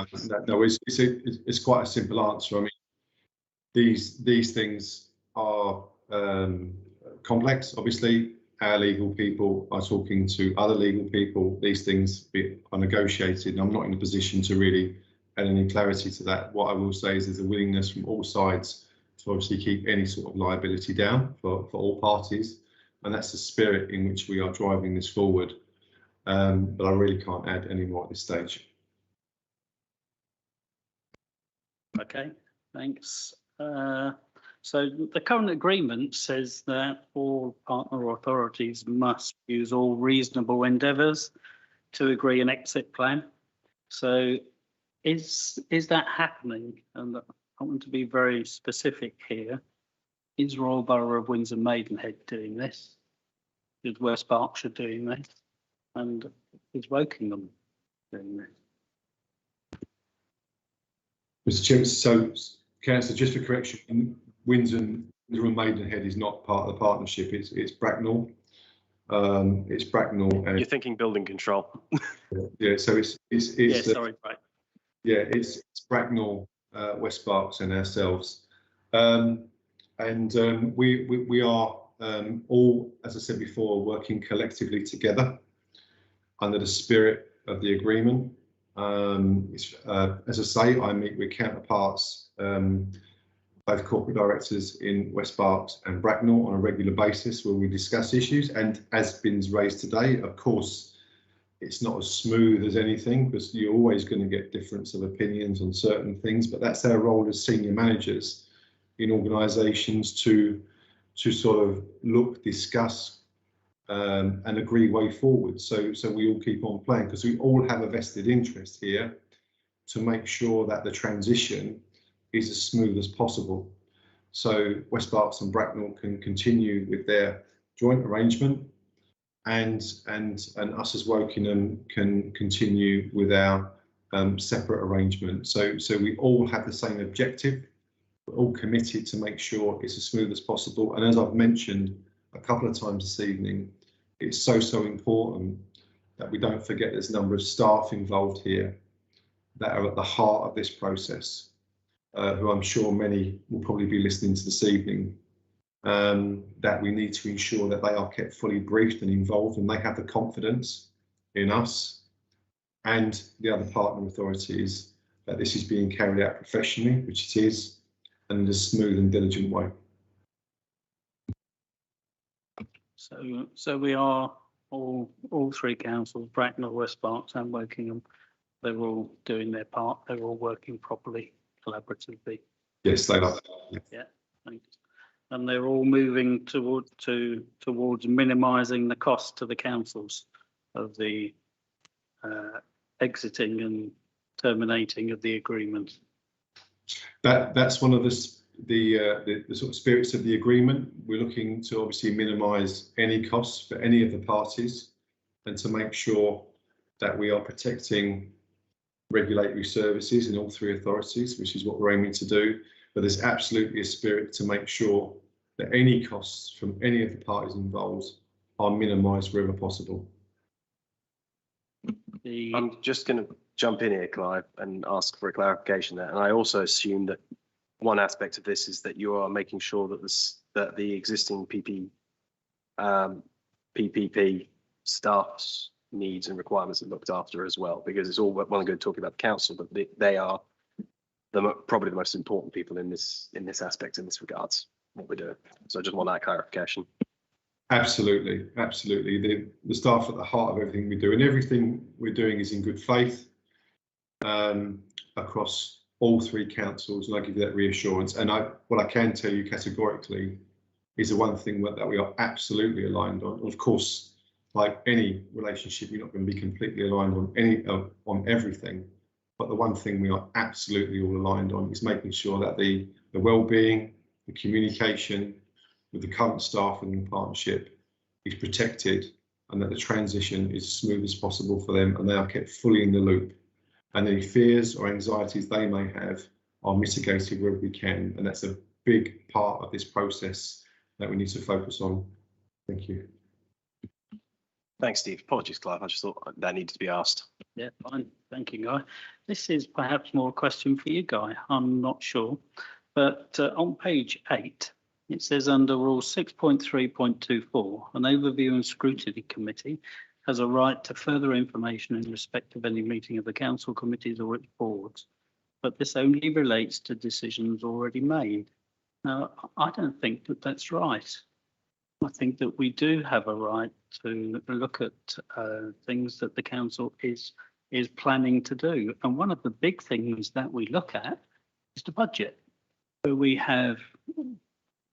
No, it's quite a simple answer. I mean, these things are complex. Obviously, our legal people are talking to other legal people. These things are negotiated, and I'm not in a position to really add any clarity to that. What I will say is there's a willingness from all sides to obviously keep any sort of liability down for all parties, and that's the spirit in which we are driving this forward. But I really can't add any more at this stage. Okay, thanks. So the current agreement says that all partner authorities must use all reasonable endeavours to agree an exit plan. So is that happening? And I want to be very specific here. Is Royal Borough of Windsor Maidenhead doing this? Is West Berkshire doing this? And is Wokingham doing this? Mr. Chairman, so Councillor, just for correction, Windsor and Maidenhead is not part of the partnership. It's Bracknell. It's Bracknell. And you're thinking building control. Yeah, so it's yeah, sorry, right. Yeah, it's Bracknell, West Berks, and ourselves, we are all, as I said before, working collectively together under the spirit of the agreement. As I say, I meet with counterparts, both corporate directors in West Berks and Bracknell on a regular basis where we discuss issues. And as been raised today, of course, it's not as smooth as anything because you're always going to get difference of opinions on certain things, but that's our role as senior managers in organisations to sort of look, discuss and agree way forward. So we all keep on playing because we all have a vested interest here to make sure that the transition is as smooth as possible. So West Berks and Bracknell can continue with their joint arrangement, and us as Wokingham can continue with our separate arrangement. So we all have the same objective. We're all committed to make sure it's as smooth as possible. And as I've mentioned a couple of times this evening, it's so important that we don't forget there's a number of staff involved here that are at the heart of this process, who I'm sure many will probably be listening to this evening. That we need to ensure that they are kept fully briefed and involved, and they have the confidence in us and the other partner authorities that this is being carried out professionally, which it is, and in a smooth and diligent way. So we are all three councils, Bracknell, West Berks and Wokingham, they're all doing their part, they're all working properly, collaboratively. Yes, they are. Yeah, thanks. And they're all moving towards minimising the cost to the councils of the exiting and terminating of the agreement. That's one of the sort of spirits of the agreement. We're looking to obviously minimise any costs for any of the parties, and to make sure that we are protecting regulatory services in all three authorities, which is what we're aiming to do. But there's absolutely a spirit to make sure that any costs from any of the parties involved are minimised wherever possible. I'm just going to jump in here, Clive, and ask for a clarification there. And I also assume that one aspect of this is that you are making sure that that the existing PPP staff's needs and requirements are looked after as well, because it's all well and good talking about the council, but they are probably the most important people in this aspect, in this regards, what we're doing. So I just want that clarification. Absolutely, absolutely. The staff at the heart of everything we do, and everything we're doing is in good faith across all three councils, and I give you that reassurance. And what I can tell you categorically is the one thing that we are absolutely aligned on. Of course, like any relationship, you're not going to be completely aligned on everything. But the one thing we are absolutely all aligned on is making sure that the well-being, the communication with the current staff within the partnership is protected, and that the transition is as smooth as possible for them, and they are kept fully in the loop. And any fears or anxieties they may have are mitigated wherever we can. And that's a big part of this process that we need to focus on. Thank you. Thanks, Steve. Apologies, Clive. I just thought that needed to be asked. Yeah, fine. Thank you, Guy. This is perhaps more a question for you, Guy. I'm not sure. But on page 8, it says under Rule 6.3.24, an overview and scrutiny committee has a right to further information in respect of any meeting of the council committees or its boards, but this only relates to decisions already made. Now, I don't think that that's right. I think that we do have a right to look at things that the council is planning to do. And one of the big things that we look at is the budget. So we have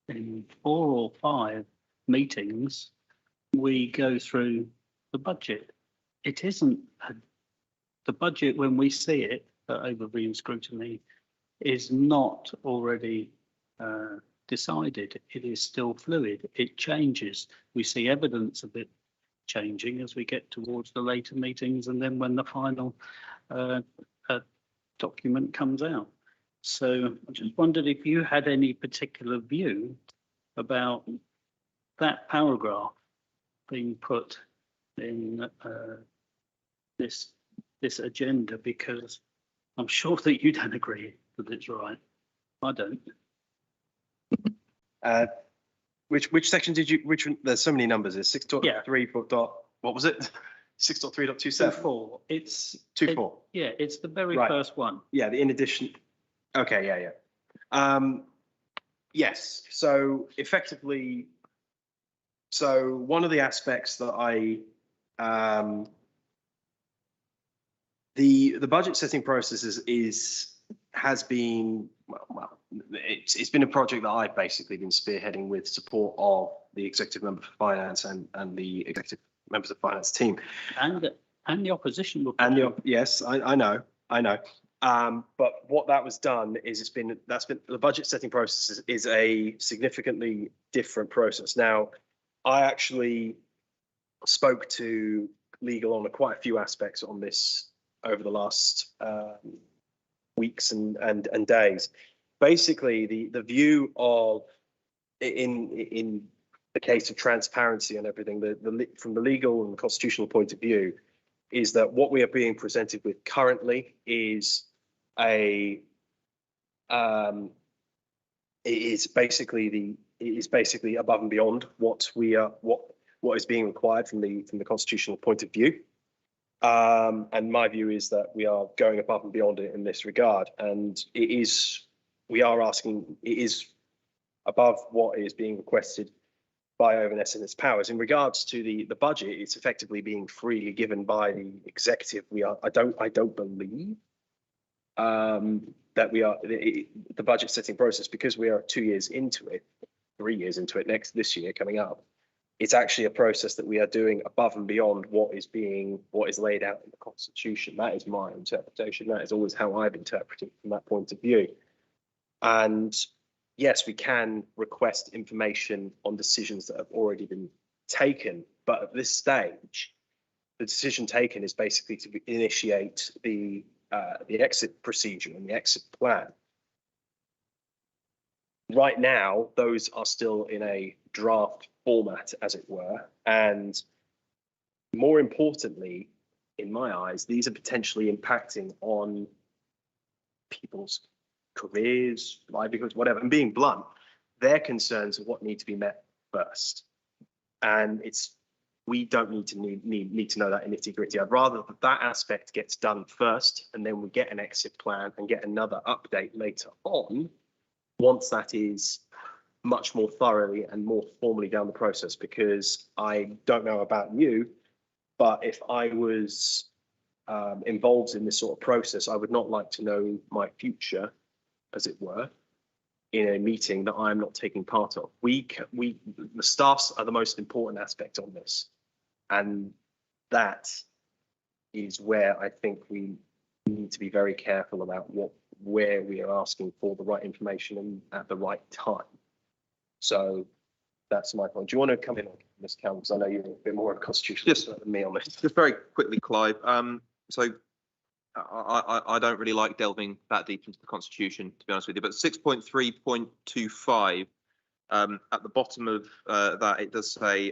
in 4 or 5 meetings, we go through the budget. It isn't the budget when we see it overview and scrutiny is not already decided. It is still fluid. It changes. We see evidence of it changing as we get towards the later meetings, and then when the final document comes out. So I just wondered if you had any particular view about that paragraph being put in this agenda, because I'm sure that you don't agree that it's right. I don't. Which section did you? Which one? There's so many numbers. There's 6.3 dot. What was it? 6.3.27. 2.4. It's 2.4. Yeah, it's the very first one. Yeah, the in addition. Okay, yeah. Yes. So effectively, so one of the aspects that the budget setting process has been it's been a project that I've basically been spearheading with support of the executive member for finance and the executive members of finance team and the opposition will yes, I know. But what that was done is the budget setting process is a significantly different process. Now, I actually spoke to legal on quite a few aspects on this over the last weeks and days. Basically, the view of in the case of transparency and everything, from the legal and constitutional point of view, is that what we are being presented with currently is it is basically above and beyond what is being required from the constitutional point of view. And my view is that we are going above and beyond it in this regard, and it is above what is being requested by ONS and its powers. In regards to the budget, it's effectively being freely given by the executive. I don't believe that we are the budget setting process, because we are 2 years into it, 3 years into it this year coming up. It's actually a process that we are doing above and beyond what is laid out in the Constitution. That is my interpretation. That is always how I've interpreted it from that point of view. And yes, we can request information on decisions that have already been taken, but at this stage, the decision taken is basically to initiate the the exit procedure and the exit plan. Right now, those are still in a draft format, as it were, and more importantly, in my eyes, these are potentially impacting on people's careers, livelihoods, whatever. And being blunt, their concerns are what need to be met first. And we don't need to know that in nitty-gritty. I'd rather that aspect gets done first, and then we get an exit plan and get another update later on, once that is much more thoroughly and more formally down the process. Because I don't know about you, but if I was involved in this sort of process, I would not like to know my future, as it were, in a meeting that I'm not taking part of. The staffs are the most important aspect on this, and that is where I think we need to be very careful about where we are asking for the right information and at the right time. So that's my point. Do you want to come in, Ms. Campbell? Because I know you're a bit more of a constitutional expert than me on this. Just very quickly, Clive. So I don't really like delving that deep into the Constitution, to be honest with you. But 6.3.25, at the bottom of that, it does say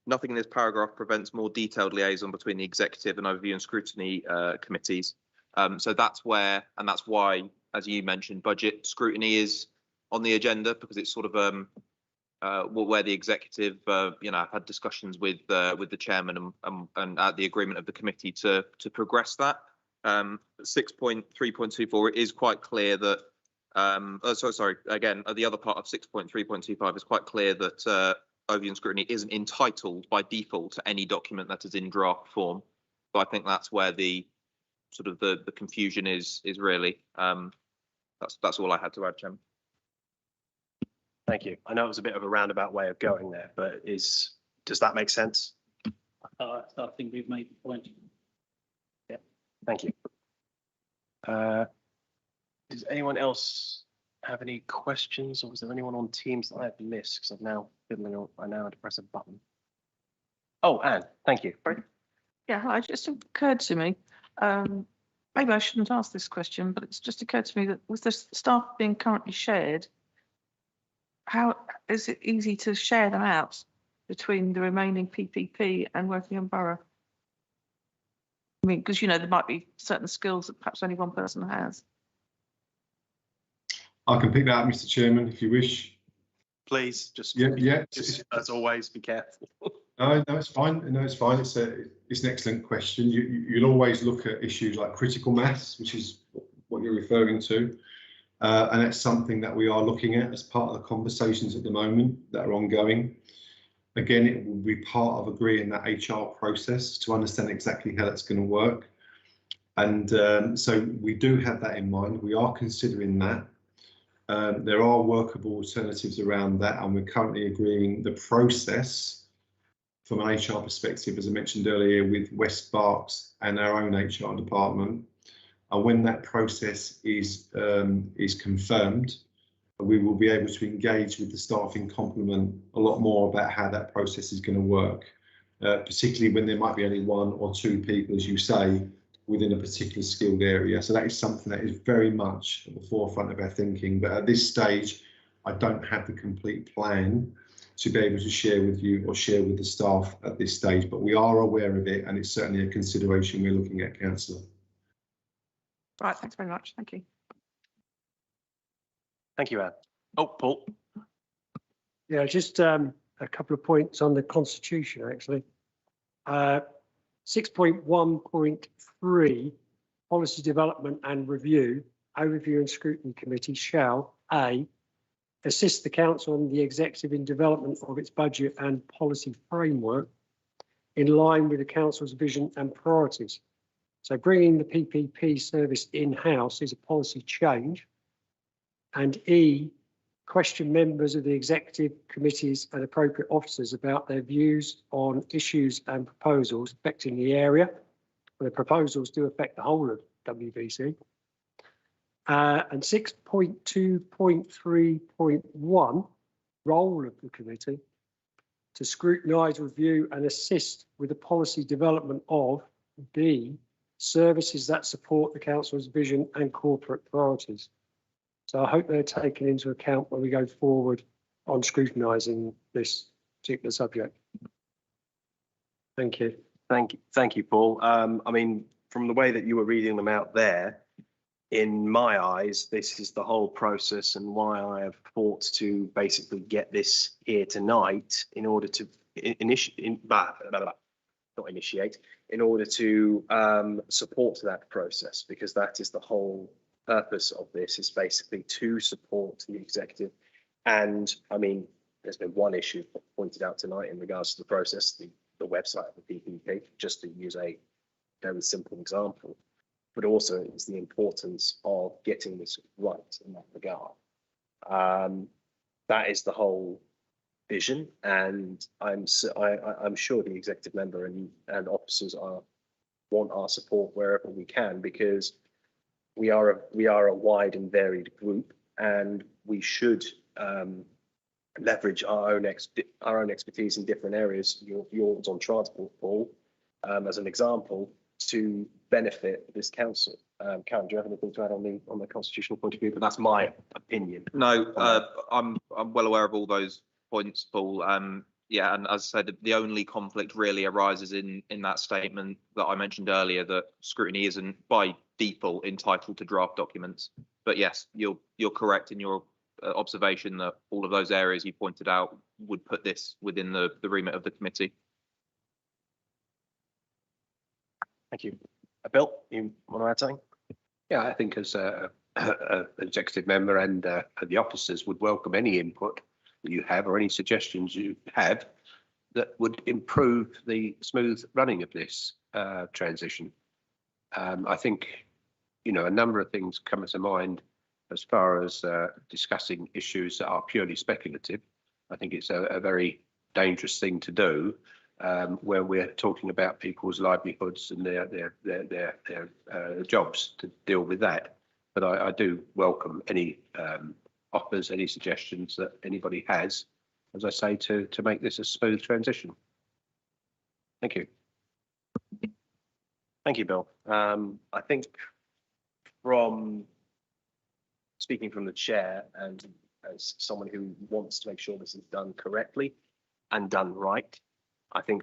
nothing in this paragraph prevents more detailed liaison between the executive and overview and scrutiny committees. So that's where, and that's why, as you mentioned, budget scrutiny is on the agenda, because it's sort of where the executive, have had discussions with the chairman and at the agreement of the committee to progress that. 6.3.24, it is quite clear that. Again, the other part of 6.3.25 is quite clear that overview and scrutiny isn't entitled by default to any document that is in draft form. So I think that's where the sort of the confusion is really. That's all I had to add, Chairman. Thank you. I know it was a bit of a roundabout way of going there, but does that make sense? I think we've made the point. Yeah, thank you. Does anyone else have any questions, or was there anyone on Teams that I have missed? Because I now had to press a button. Oh, Anne, thank you. Yeah, it just occurred to me, maybe I shouldn't ask this question, but it's just occurred to me that with the staff being currently shared, how is it easy to share them out between the remaining PPP and working on borough? I mean, because there might be certain skills that perhaps only one person has. I can pick that up, Mr. Chairman, if you wish. Please, just as always, be careful. No, it's fine. No, it's fine. It's an excellent question. You'll always look at issues like critical mass, which is what you're referring to. And that's something that we are looking at as part of the conversations at the moment that are ongoing. Again, it will be part of agreeing that HR process to understand exactly how that's going to work. And so we do have that in mind. We are considering that. There are workable alternatives around that, and we're currently agreeing the process from an HR perspective, as I mentioned earlier, with West Berks and our own HR department. And when that process is confirmed, we will be able to engage with the staffing complement a lot more about how that process is going to work, particularly when there might be only one or two people, as you say, within a particular skilled area. So that is something that is very much at the forefront of our thinking. But at this stage, I don't have the complete plan to be able to share with you or share with the staff at this stage, but we are aware of it, and it's certainly a consideration we're looking at, Councillor. Right, thanks very much. Thank you. Thank you, Anne. Oh, Paul. Yeah, just a couple of points on the Constitution, actually. 6.1.3, Policy Development and Review, Overview and Scrutiny Committee shall, A, assist the Council and the Executive in development of its budget and policy framework in line with the Council's vision and priorities. So bringing the PPP service in-house is a policy change. And E, question members of the executive committees and appropriate officers about their views on issues and proposals affecting the area. The proposals do affect the whole of WBC. And 6.2.3.1, role of the committee to scrutinise, review and assist with the policy development of B, services that support the council's vision and corporate priorities. So I hope they're taken into account when we go forward on scrutinising this particular subject. Thank you. Thank you, Paul. I mean, from the way that you were reading them out there, in my eyes, this is the whole process and why I have fought to basically get this here tonight in order to in order to support that process, because that is the whole purpose of this, is basically to support the executive. And I mean, there's been one issue pointed out tonight in regards to the process, the website of the PPP, just to use a very simple example, but also it's the importance of getting this right in that regard. That is the whole vision, and I'm sure the executive member and officers want our support wherever we can, because we are a wide and varied group, and we should leverage our own expertise in different areas. Yours on transport, Paul, as an example, to benefit this council. Karen, do you have anything to add on the constitutional point of view? But that's my opinion. No, I'm well aware of all those points, Paul. Yeah, and as I said, the only conflict really arises in that statement that I mentioned earlier, that scrutiny isn't by default entitled to draft documents. But yes, you're correct in your observation that all of those areas you pointed out would put this within the remit of the committee. Thank you. Bill, you want to add something? Yeah, I think as an executive member and the officers would welcome any input that you have or any suggestions you have that would improve the smooth running of this transition. I think, you know, a number of things come to mind as far as discussing issues that are purely speculative. I think it's a very dangerous thing to do when we're talking about people's livelihoods and their jobs, to deal with that. But I do welcome any offers, any suggestions that anybody has, as I say, to make this a smooth transition. Thank you. Thank you, Bill. I think from speaking from the chair and as someone who wants to make sure this is done correctly and done right, I think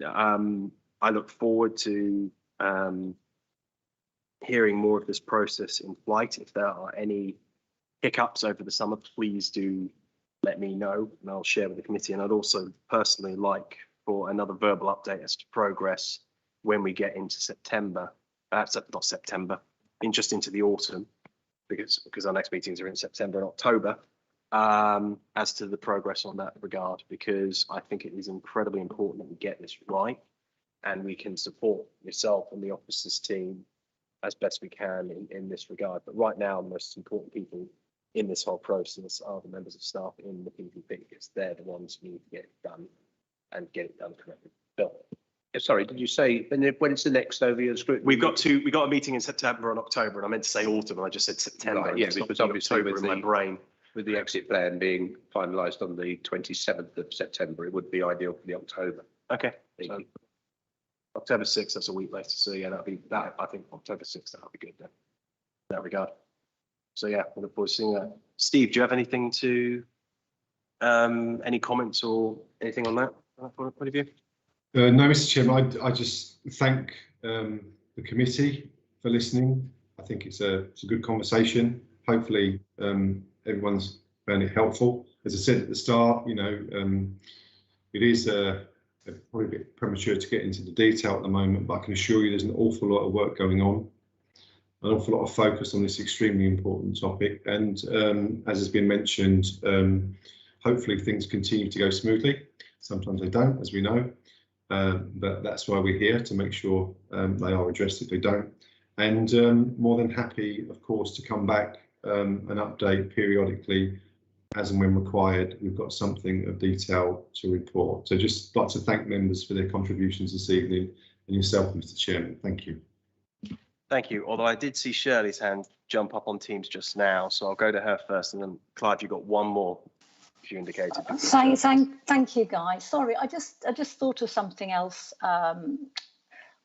I look forward to hearing more of this process in flight. If there are any hiccups over the summer, please do let me know and I'll share with the committee. And I'd also personally like for another verbal update as to progress when we get into September, not September, just into the autumn, because our next meetings are in September and October, as to the progress on that regard, because I think it is incredibly important that we get this right and we can support yourself and the officers team as best we can in this regard. But right now, the most important people in this whole process are the members of staff in the PPP, because they're the ones who need to get it done and get it done correctly. Bill. Sorry, did you say when it's the next overview of scrutiny? We got a meeting in September and October, and I meant to say autumn, and I just said September. Right, yeah, because obviously with in my brain, with the exit plan being finalised on the 27th of September, it would be ideal for the October. Okay. So October 6th, that's a week later. So yeah, that'll be that. I think October 6th, that'll be good then, in that regard. So yeah, we look forward to seeing that. Steve, do you have anything to, any comments or anything on that point of view? No, Mr. Chairman, I just thank the committee for listening. I think it's a good conversation. Hopefully everyone's found it helpful. As I said at the start, you know, it is probably a bit premature to get into the detail at the moment, but I can assure you there's an awful lot of work going on, an awful lot of focus on this extremely important topic. And as has been mentioned, hopefully things continue to go smoothly. Sometimes they don't, as we know. But that's why we're here, to make sure they are addressed if they don't. And more than happy, of course, to come back and update periodically as and when required. We've got something of detail to report. So just like to thank members for their contributions this evening, and yourself, Mr. Chairman. Thank you. Thank you. Although I did see Shirley's hand jump up on Teams just now, so I'll go to her first, and then Clive, you've got one more. You indicated. Thank you, guys. Sorry, I just thought of something else,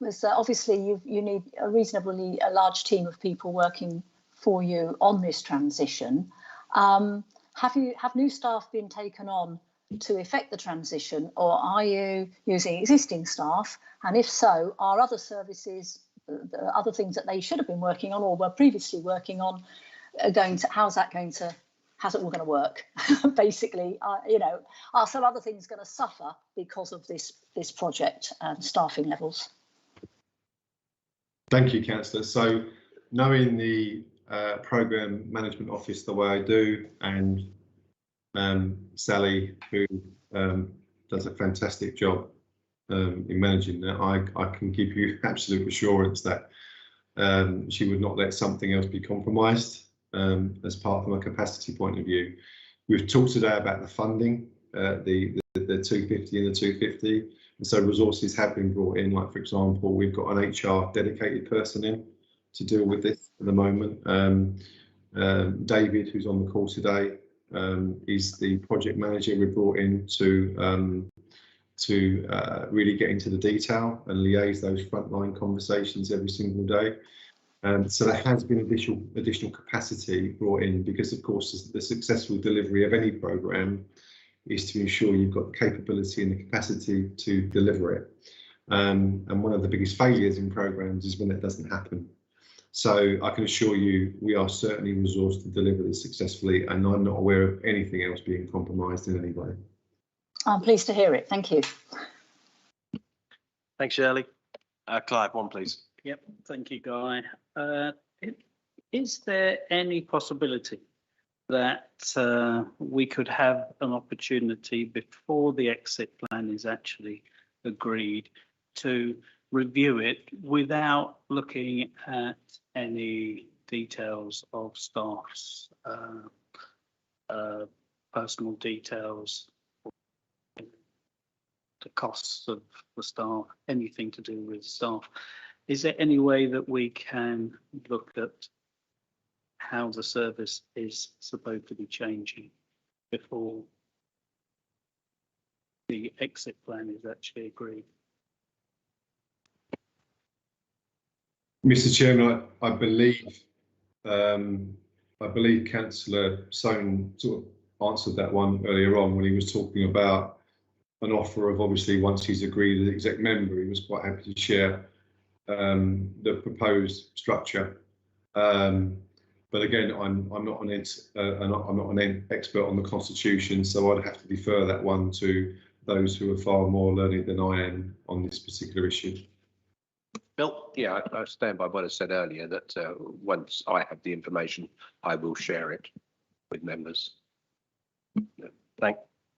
was obviously you need a reasonably large team of people working for you on this transition. Have new staff been taken on to effect the transition, or are you using existing staff? And if so, are other services, the other things that they should have been working on or were previously working on, how's it all going to work? Basically, are some other things going to suffer because of this project and staffing levels? Thank you, Councillor. So, knowing the Programme Management Office the way I do, and Sally, who does a fantastic job in managing that, I can give you absolute assurance that she would not let something else be compromised as part from a capacity point of view. We've talked today about the funding, the 250 and the 250, and so resources have been brought in. Like, for example, we've got an HR dedicated person in to deal with this at the moment. David, who's on the call today, is the project manager we brought in to really get into the detail and liaise those frontline conversations every single day. So there has been additional capacity brought in, because of course the successful delivery of any programme is to ensure you've got the capability and the capacity to deliver it. And one of the biggest failures in programmes is when it doesn't happen. So I can assure you we are certainly resourced to deliver this successfully, and I'm not aware of anything else being compromised in any way. I'm pleased to hear it. Thank you. Thanks, Shirley. Clive, one, please. Yep, thank you, Guy. Is there any possibility that we could have an opportunity before the exit plan is actually agreed to review it without looking at any details of staff's personal details, the costs of the staff, anything to do with staff? Is there any way that we can look at how the service is supposed to be changing before the exit plan is actually agreed? Mr. Chairman, I believe Councillor Soane sort of answered that one earlier on when he was talking about an offer of, obviously, once he's agreed as exec member, he was quite happy to share the proposed structure. But again, I'm not an expert on the Constitution, so I'd have to defer that one to those who are far more learned than I am on this particular issue. Bill? Yeah, I stand by what I said earlier, that once I have the information, I will share it with members.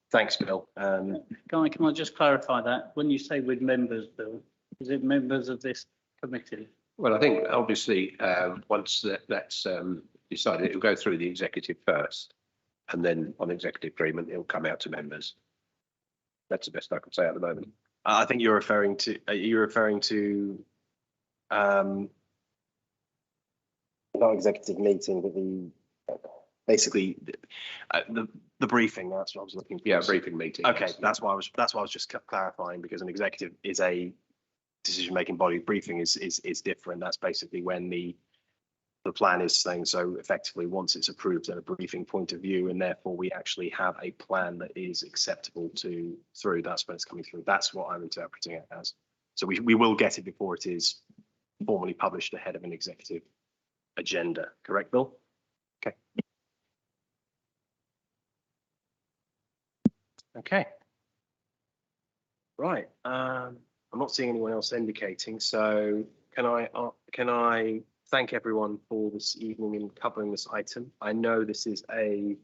Thanks, Bill. Guy, can I just clarify that? When you say with members, Bill, is it members of this committee? Well, I think obviously once that's decided, it will go through the executive first, and then on executive agreement, it will come out to members. That's the best I can say at the moment. I think you're referring to not executive meeting, but basically the briefing. That's what I was looking for. Yeah, briefing meeting. Okay, yes. that's why I was just clarifying, because an executive is a decision-making body. Briefing is different. That's basically when the plan is saying, so effectively once it's approved at a briefing point of view, and therefore we actually have a plan that is acceptable through. That's when it's coming through. That's what I'm interpreting it as. So we will get it before it is formally published ahead of an executive agenda. Correct, Bill? Okay. Okay. Right. I'm not seeing anyone else indicating. So can I thank everyone for this evening in covering this item? I know this is an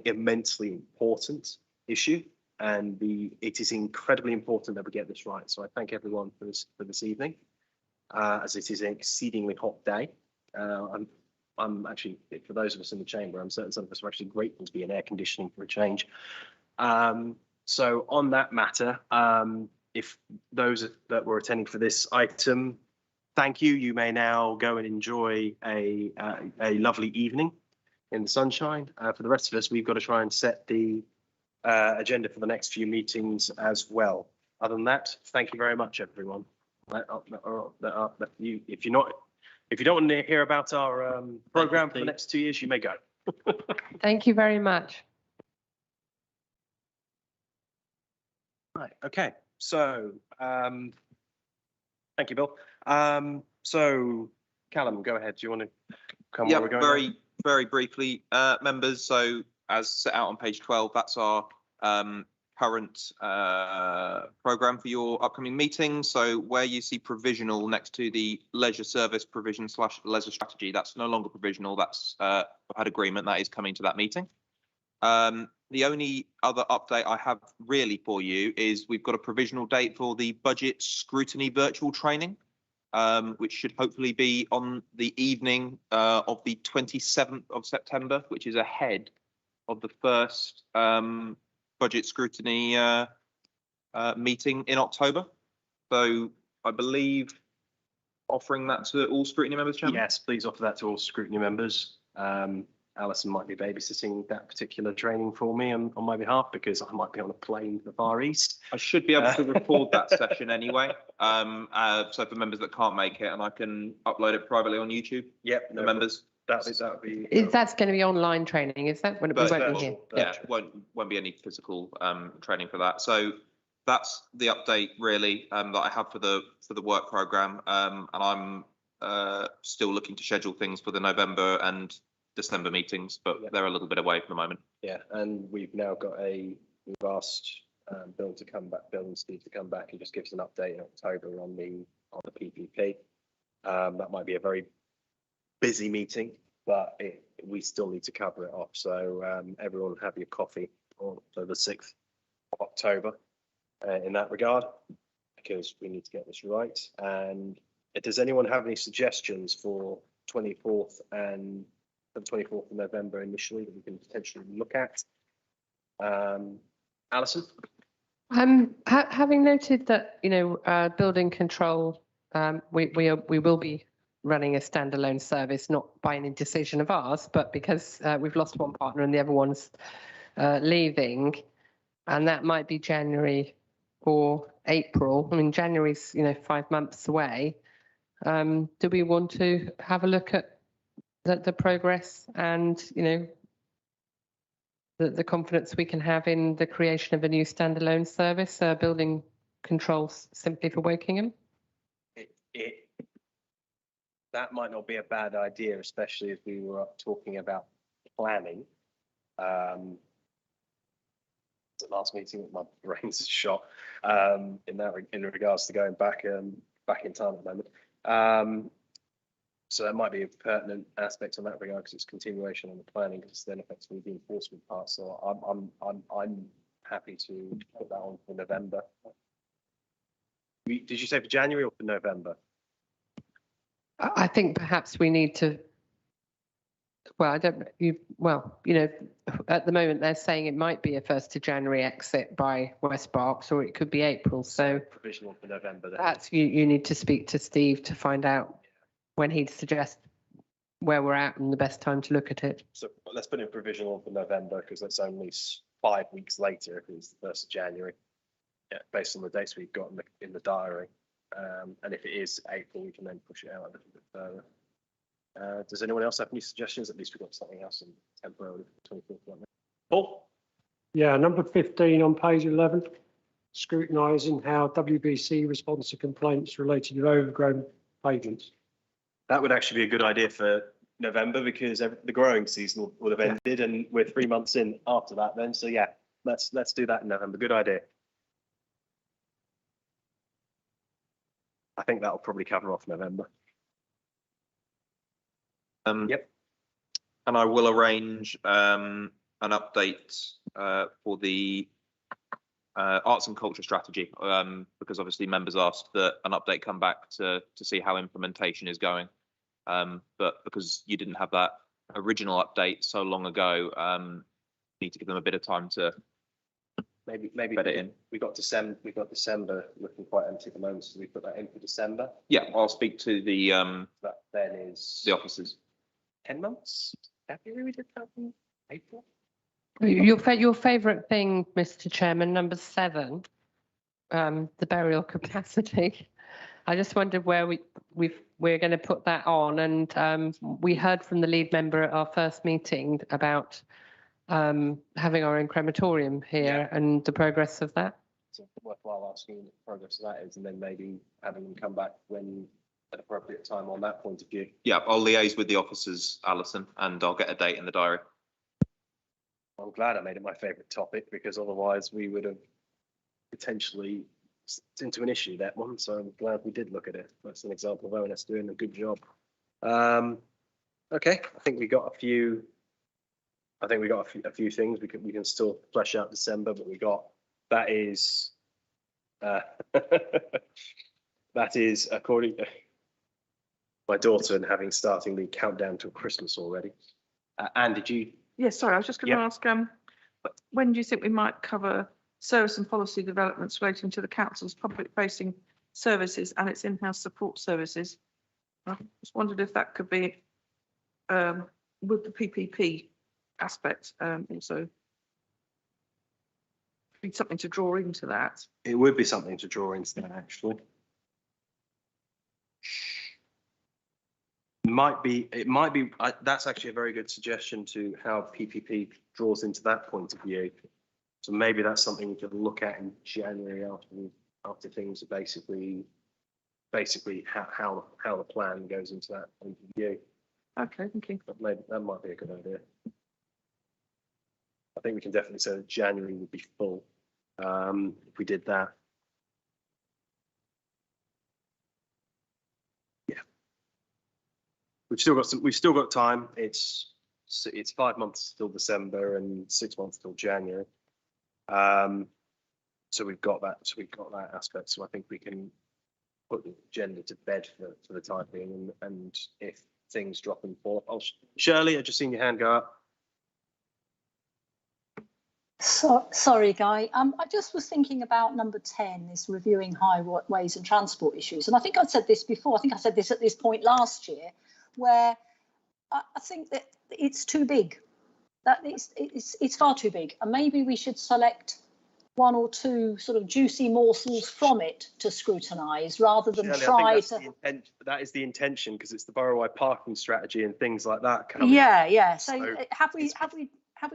immensely important issue, and it is incredibly important that we get this right. So I thank everyone for this evening, as it is an exceedingly hot day. I'm actually, for those of us in the chamber, I'm certain some of us are actually grateful to be in air conditioning for a change. So on that matter, if those that were attending for this item, thank you. You may now go and enjoy a lovely evening in the sunshine. For the rest of us, we've got to try and set the agenda for the next few meetings as well. Other than that, thank you very much, everyone. If you don't want to hear about our program for the next 2 years, you may go. Thank you very much. Right. Okay. So, thank you, Bill. So, Callum, go ahead. Do you want to come Yeah, where we're going? very briefly, members. So, as set out on page 12, that's our current program for your upcoming meetings. So, where you see provisional next to the leisure service provision / leisure strategy, that's no longer provisional. That's I've had agreement that is coming to that meeting. The only other update I have really for you is we've got a provisional date for the budget scrutiny virtual training, which should hopefully be on the evening of the 27th of September, which is ahead of the first budget scrutiny meeting in October. So I believe offering that to all scrutiny members, Chairman? Yes, please offer that to all scrutiny members. Alison might be babysitting that particular training for me on my behalf because I might be on a plane to the Far East. I should be able to record that session anyway. So for members that can't make it, and I can upload it privately on YouTube. Yep, The members. That'd be. That's going to be online training, is that? When we won't be here. Yeah, won't be any physical training for that. So that's the update really that I have for the work program, and I'm still looking to schedule things for the November and December meetings, but they're a little bit away for the moment. Yeah, and we've asked Bill and Steve to come back and just give us an update in October on the PPP. That might be a very busy meeting, but we still need to cover it off. So everyone have your coffee on the 6th of October in that regard, because we need to get this right. And does anyone have any suggestions for 24th and the 24th of November initially that we can potentially look at? Alison? Having noted that, building control, we will be running a standalone service, not by any decision of ours, but because we've lost one partner and the other one's leaving, and that might be January or April. I mean, January's 5 months away. Do we want to have a look at the progress and the confidence we can have in the creation of a new standalone service, building controls simply for Wokingham? That might not be a bad idea, especially as we were talking about planning. The last meeting, my brain's shot in regards to going back in time at the moment. So that might be a pertinent aspect on that regard because it's continuation on the planning, because then effectively the enforcement part. So I'm happy to put that on for November. Did you say for January or for November? I think perhaps we need to. Well, at the moment they're saying it might be a 1st of January exit by West Berks, or it could be April. So provisional for November. Then. That's you need to speak to Steve to find out when he'd suggest where we're at and the best time to look at it. So let's put in provisional for November because that's only 5 weeks later if it's the 1st of January. Yeah, based on the dates we've got in the diary. And if it is April, we can then push it out a little bit further. Does anyone else have any suggestions? At least we've got something else in temporarily for 24th. Paul? Yeah, number 15 on page 11, scrutinising how WBC responds to complaints related to overgrown pavements. That would actually be a good idea for November because the growing season would have ended and we're 3 months in after that then. So yeah, let's do that in November. Good idea. I think that'll probably cover off November. Yep. And I will arrange an update for the arts and culture strategy because obviously members asked that an update come back to see how implementation is going. But because you didn't have that original update so long ago, need to give them a bit of time to maybe bed it in. We got December looking quite empty at the moment, so we put that in for December. Yeah, I'll speak to the that then is the officers. 10 months. February we did that in April. Your favourite thing, Mr. Chairman, number 7. the burial capacity. I just wondered where we're going to put that on, and we heard from the lead member at our first meeting about having our own crematorium here and the progress of that. So worthwhile asking what the progress of that is, and then maybe having them come back when at appropriate time on that point of view. Yeah, I'll liaise with the officers, Alison, and I'll get a date in the diary. I'm glad I made it my favourite topic, because otherwise we would have potentially into an issue, that one. So I'm glad we did look at it. That's an example of ONS doing a good job. Okay, I think we got a few. I think we got a few things we can still flesh out December, but we got that is that is according to my daughter and having starting the countdown to Christmas already. Anne, did you? Yes, sorry, I was just going to ask, when do you think we might cover service and policy developments relating to the council's public-facing services and its in-house support services? I just wondered if that could be with the PPP aspect also. Be something to draw into that. It would be something to draw into that, actually. It might be. That's actually a very good suggestion to how PPP draws into that point of view. So maybe that's something we could look at in January after things are basically how the plan goes into that point of view. Okay, thank you. But maybe that might be a good idea. I think we can definitely say that January would be full if we did that. Yeah, we've still got time. It's 5 months till December and 6 months till January. So we've got that. So we've got that aspect. So I think we can put the agenda to bed for the time being. And if things drop and fall, Shirley, I've just seen your hand go up. So, sorry, Guy. I just was thinking about number 10, this reviewing highways and transport issues. And I think I've said this before. I think I said this at this point last year, where I think that it's too big. That it's far too big. And maybe we should select one or two sort of juicy morsels from it to scrutinise rather than try to. That is the intention, because it's the borough-wide parking strategy and things like that. Yeah. So have we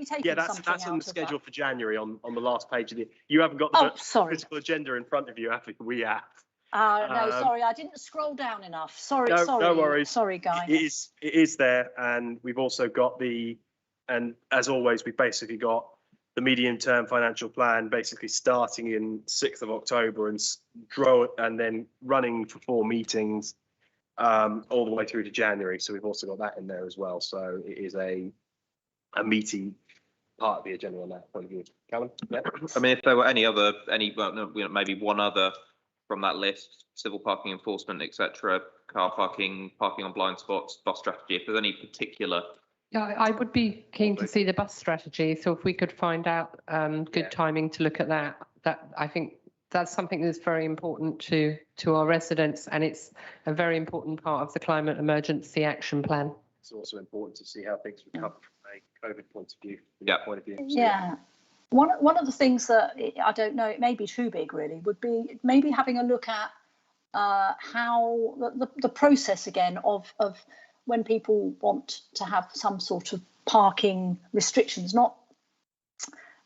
taken that's on the schedule for January on the last page of the. You haven't got the physical agenda in front of you, have you? We have. No, sorry, I didn't scroll down enough. Sorry. No worries. Sorry, Guy. It is there, and we've also got and as always, we've basically got the medium-term financial plan basically starting in 6th of October and then running for 4 meetings all the way through to January. So we've also got that in there as well. So it is a meaty part of the agenda on that point of view. Callum? Yeah. I mean, if there were maybe one other from that list, civil parking enforcement, etc., car parking, parking on blind spots, bus strategy, if there's any particular. Yeah, I would be keen to see the bus strategy. So if we could find out good timing to look at that I think that's something that's very important to our residents, and it's a very important part of the climate emergency action plan. It's also important to see how things recover from a COVID point of view. Point of view. Yeah. One of the things that I don't know, it may be too big really, would be maybe having a look at how the process again of when people want to have some sort of parking restrictions, not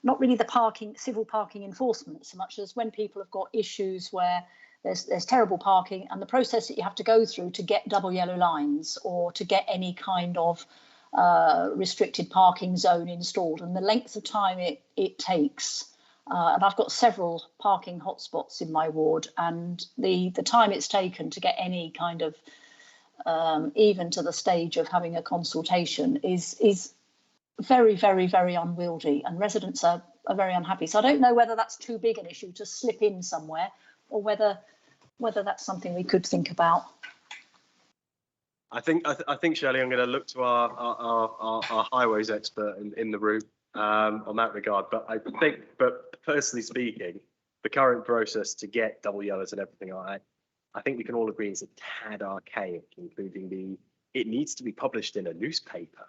really the civil parking enforcement so much as when people have got issues where there's terrible parking and the process that you have to go through to get double yellow lines or to get any kind of restricted parking zone installed and the length of time it takes. And I've got several parking hotspots in my ward, and the time it's taken to get any kind of even to the stage of having a consultation is very, very, very unwieldy, and residents are very unhappy. So I don't know whether that's too big an issue to slip in somewhere, or whether that's something we could think about. I think, Shirley, I'm going to look to our highways expert in the room on that regard. But personally speaking, the current process to get double yellows and everything like that, I think we can all agree is a tad archaic, including it needs to be published in a newspaper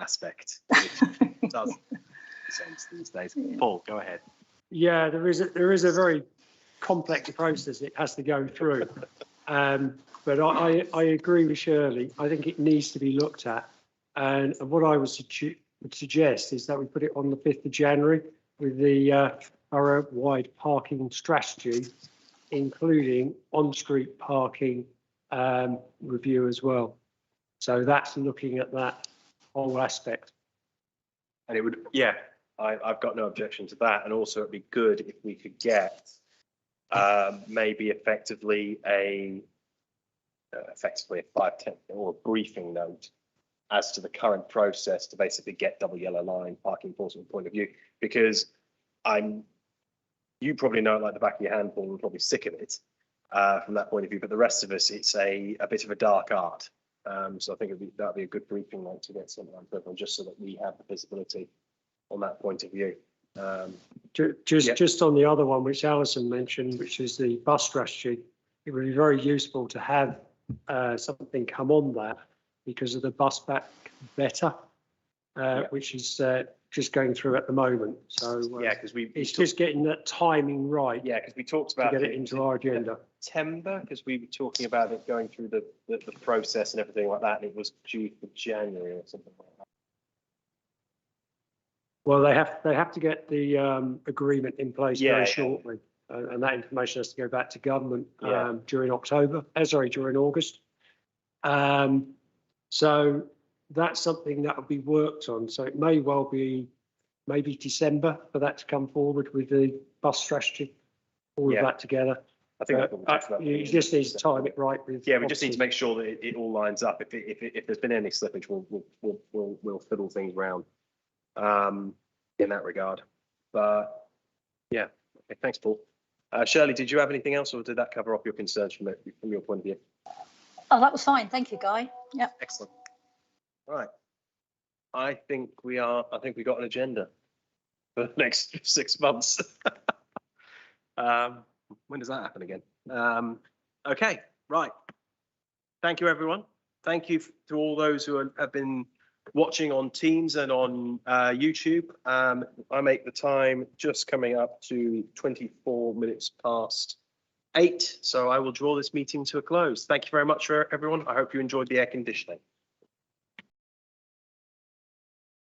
aspect, which does make sense these days. Paul, go ahead. Yeah, there is a very complex process it has to go through. But I agree with Shirley. I think it needs to be looked at. And what I would suggest is that we put it on the 5th of January with the borough-wide parking strategy, including on-street parking review as well. So that's looking at that whole aspect. And it would, yeah, I've got no objection to that. And also it'd be good if we could get maybe effectively a 5-10 or a briefing note as to the current process to basically get double yellow line parking enforcement point of view, because you probably know it like the back of your hand, Paul, we're probably sick of it from that point of view, but the rest of us, it's a bit of a dark art. So I think that'd be a good briefing note to get something on paper, just so that we have the visibility on that point of view. Just on the other one, which Alison mentioned, which is the bus strategy, it would be very useful to have something come on that because of the bus back better, which is just going through at the moment. So yeah, because it's just getting that timing right. Yeah, because we talked about to get it into our agenda. September, because we were talking about it going through the process and everything like that, and it was due for January or something like that. Well, they have to get the agreement in place very shortly, and that information has to go back to government during during August. So that's something that will be worked on. So it may well be maybe December for that to come forward with the bus strategy, all of that together. I think you just need to time it right with. Yeah, we just need to make sure that it all lines up. If there's been any slippage, we'll fiddle things round in that regard. But yeah, okay, thanks, Paul. Shirley, did you have anything else, or did that cover off your concerns from your point of view? Oh, that was fine. Thank you, Guy. Yeah. Excellent. Right. I think we got an agenda for the next 6 months. When does that happen again? Okay, right. Thank you, everyone. Thank you to all those who have been watching on Teams and on YouTube. I make the time just coming up to 24 minutes past 8. So I will draw this meeting to a close. Thank you very much, everyone. I hope you enjoyed the air conditioning.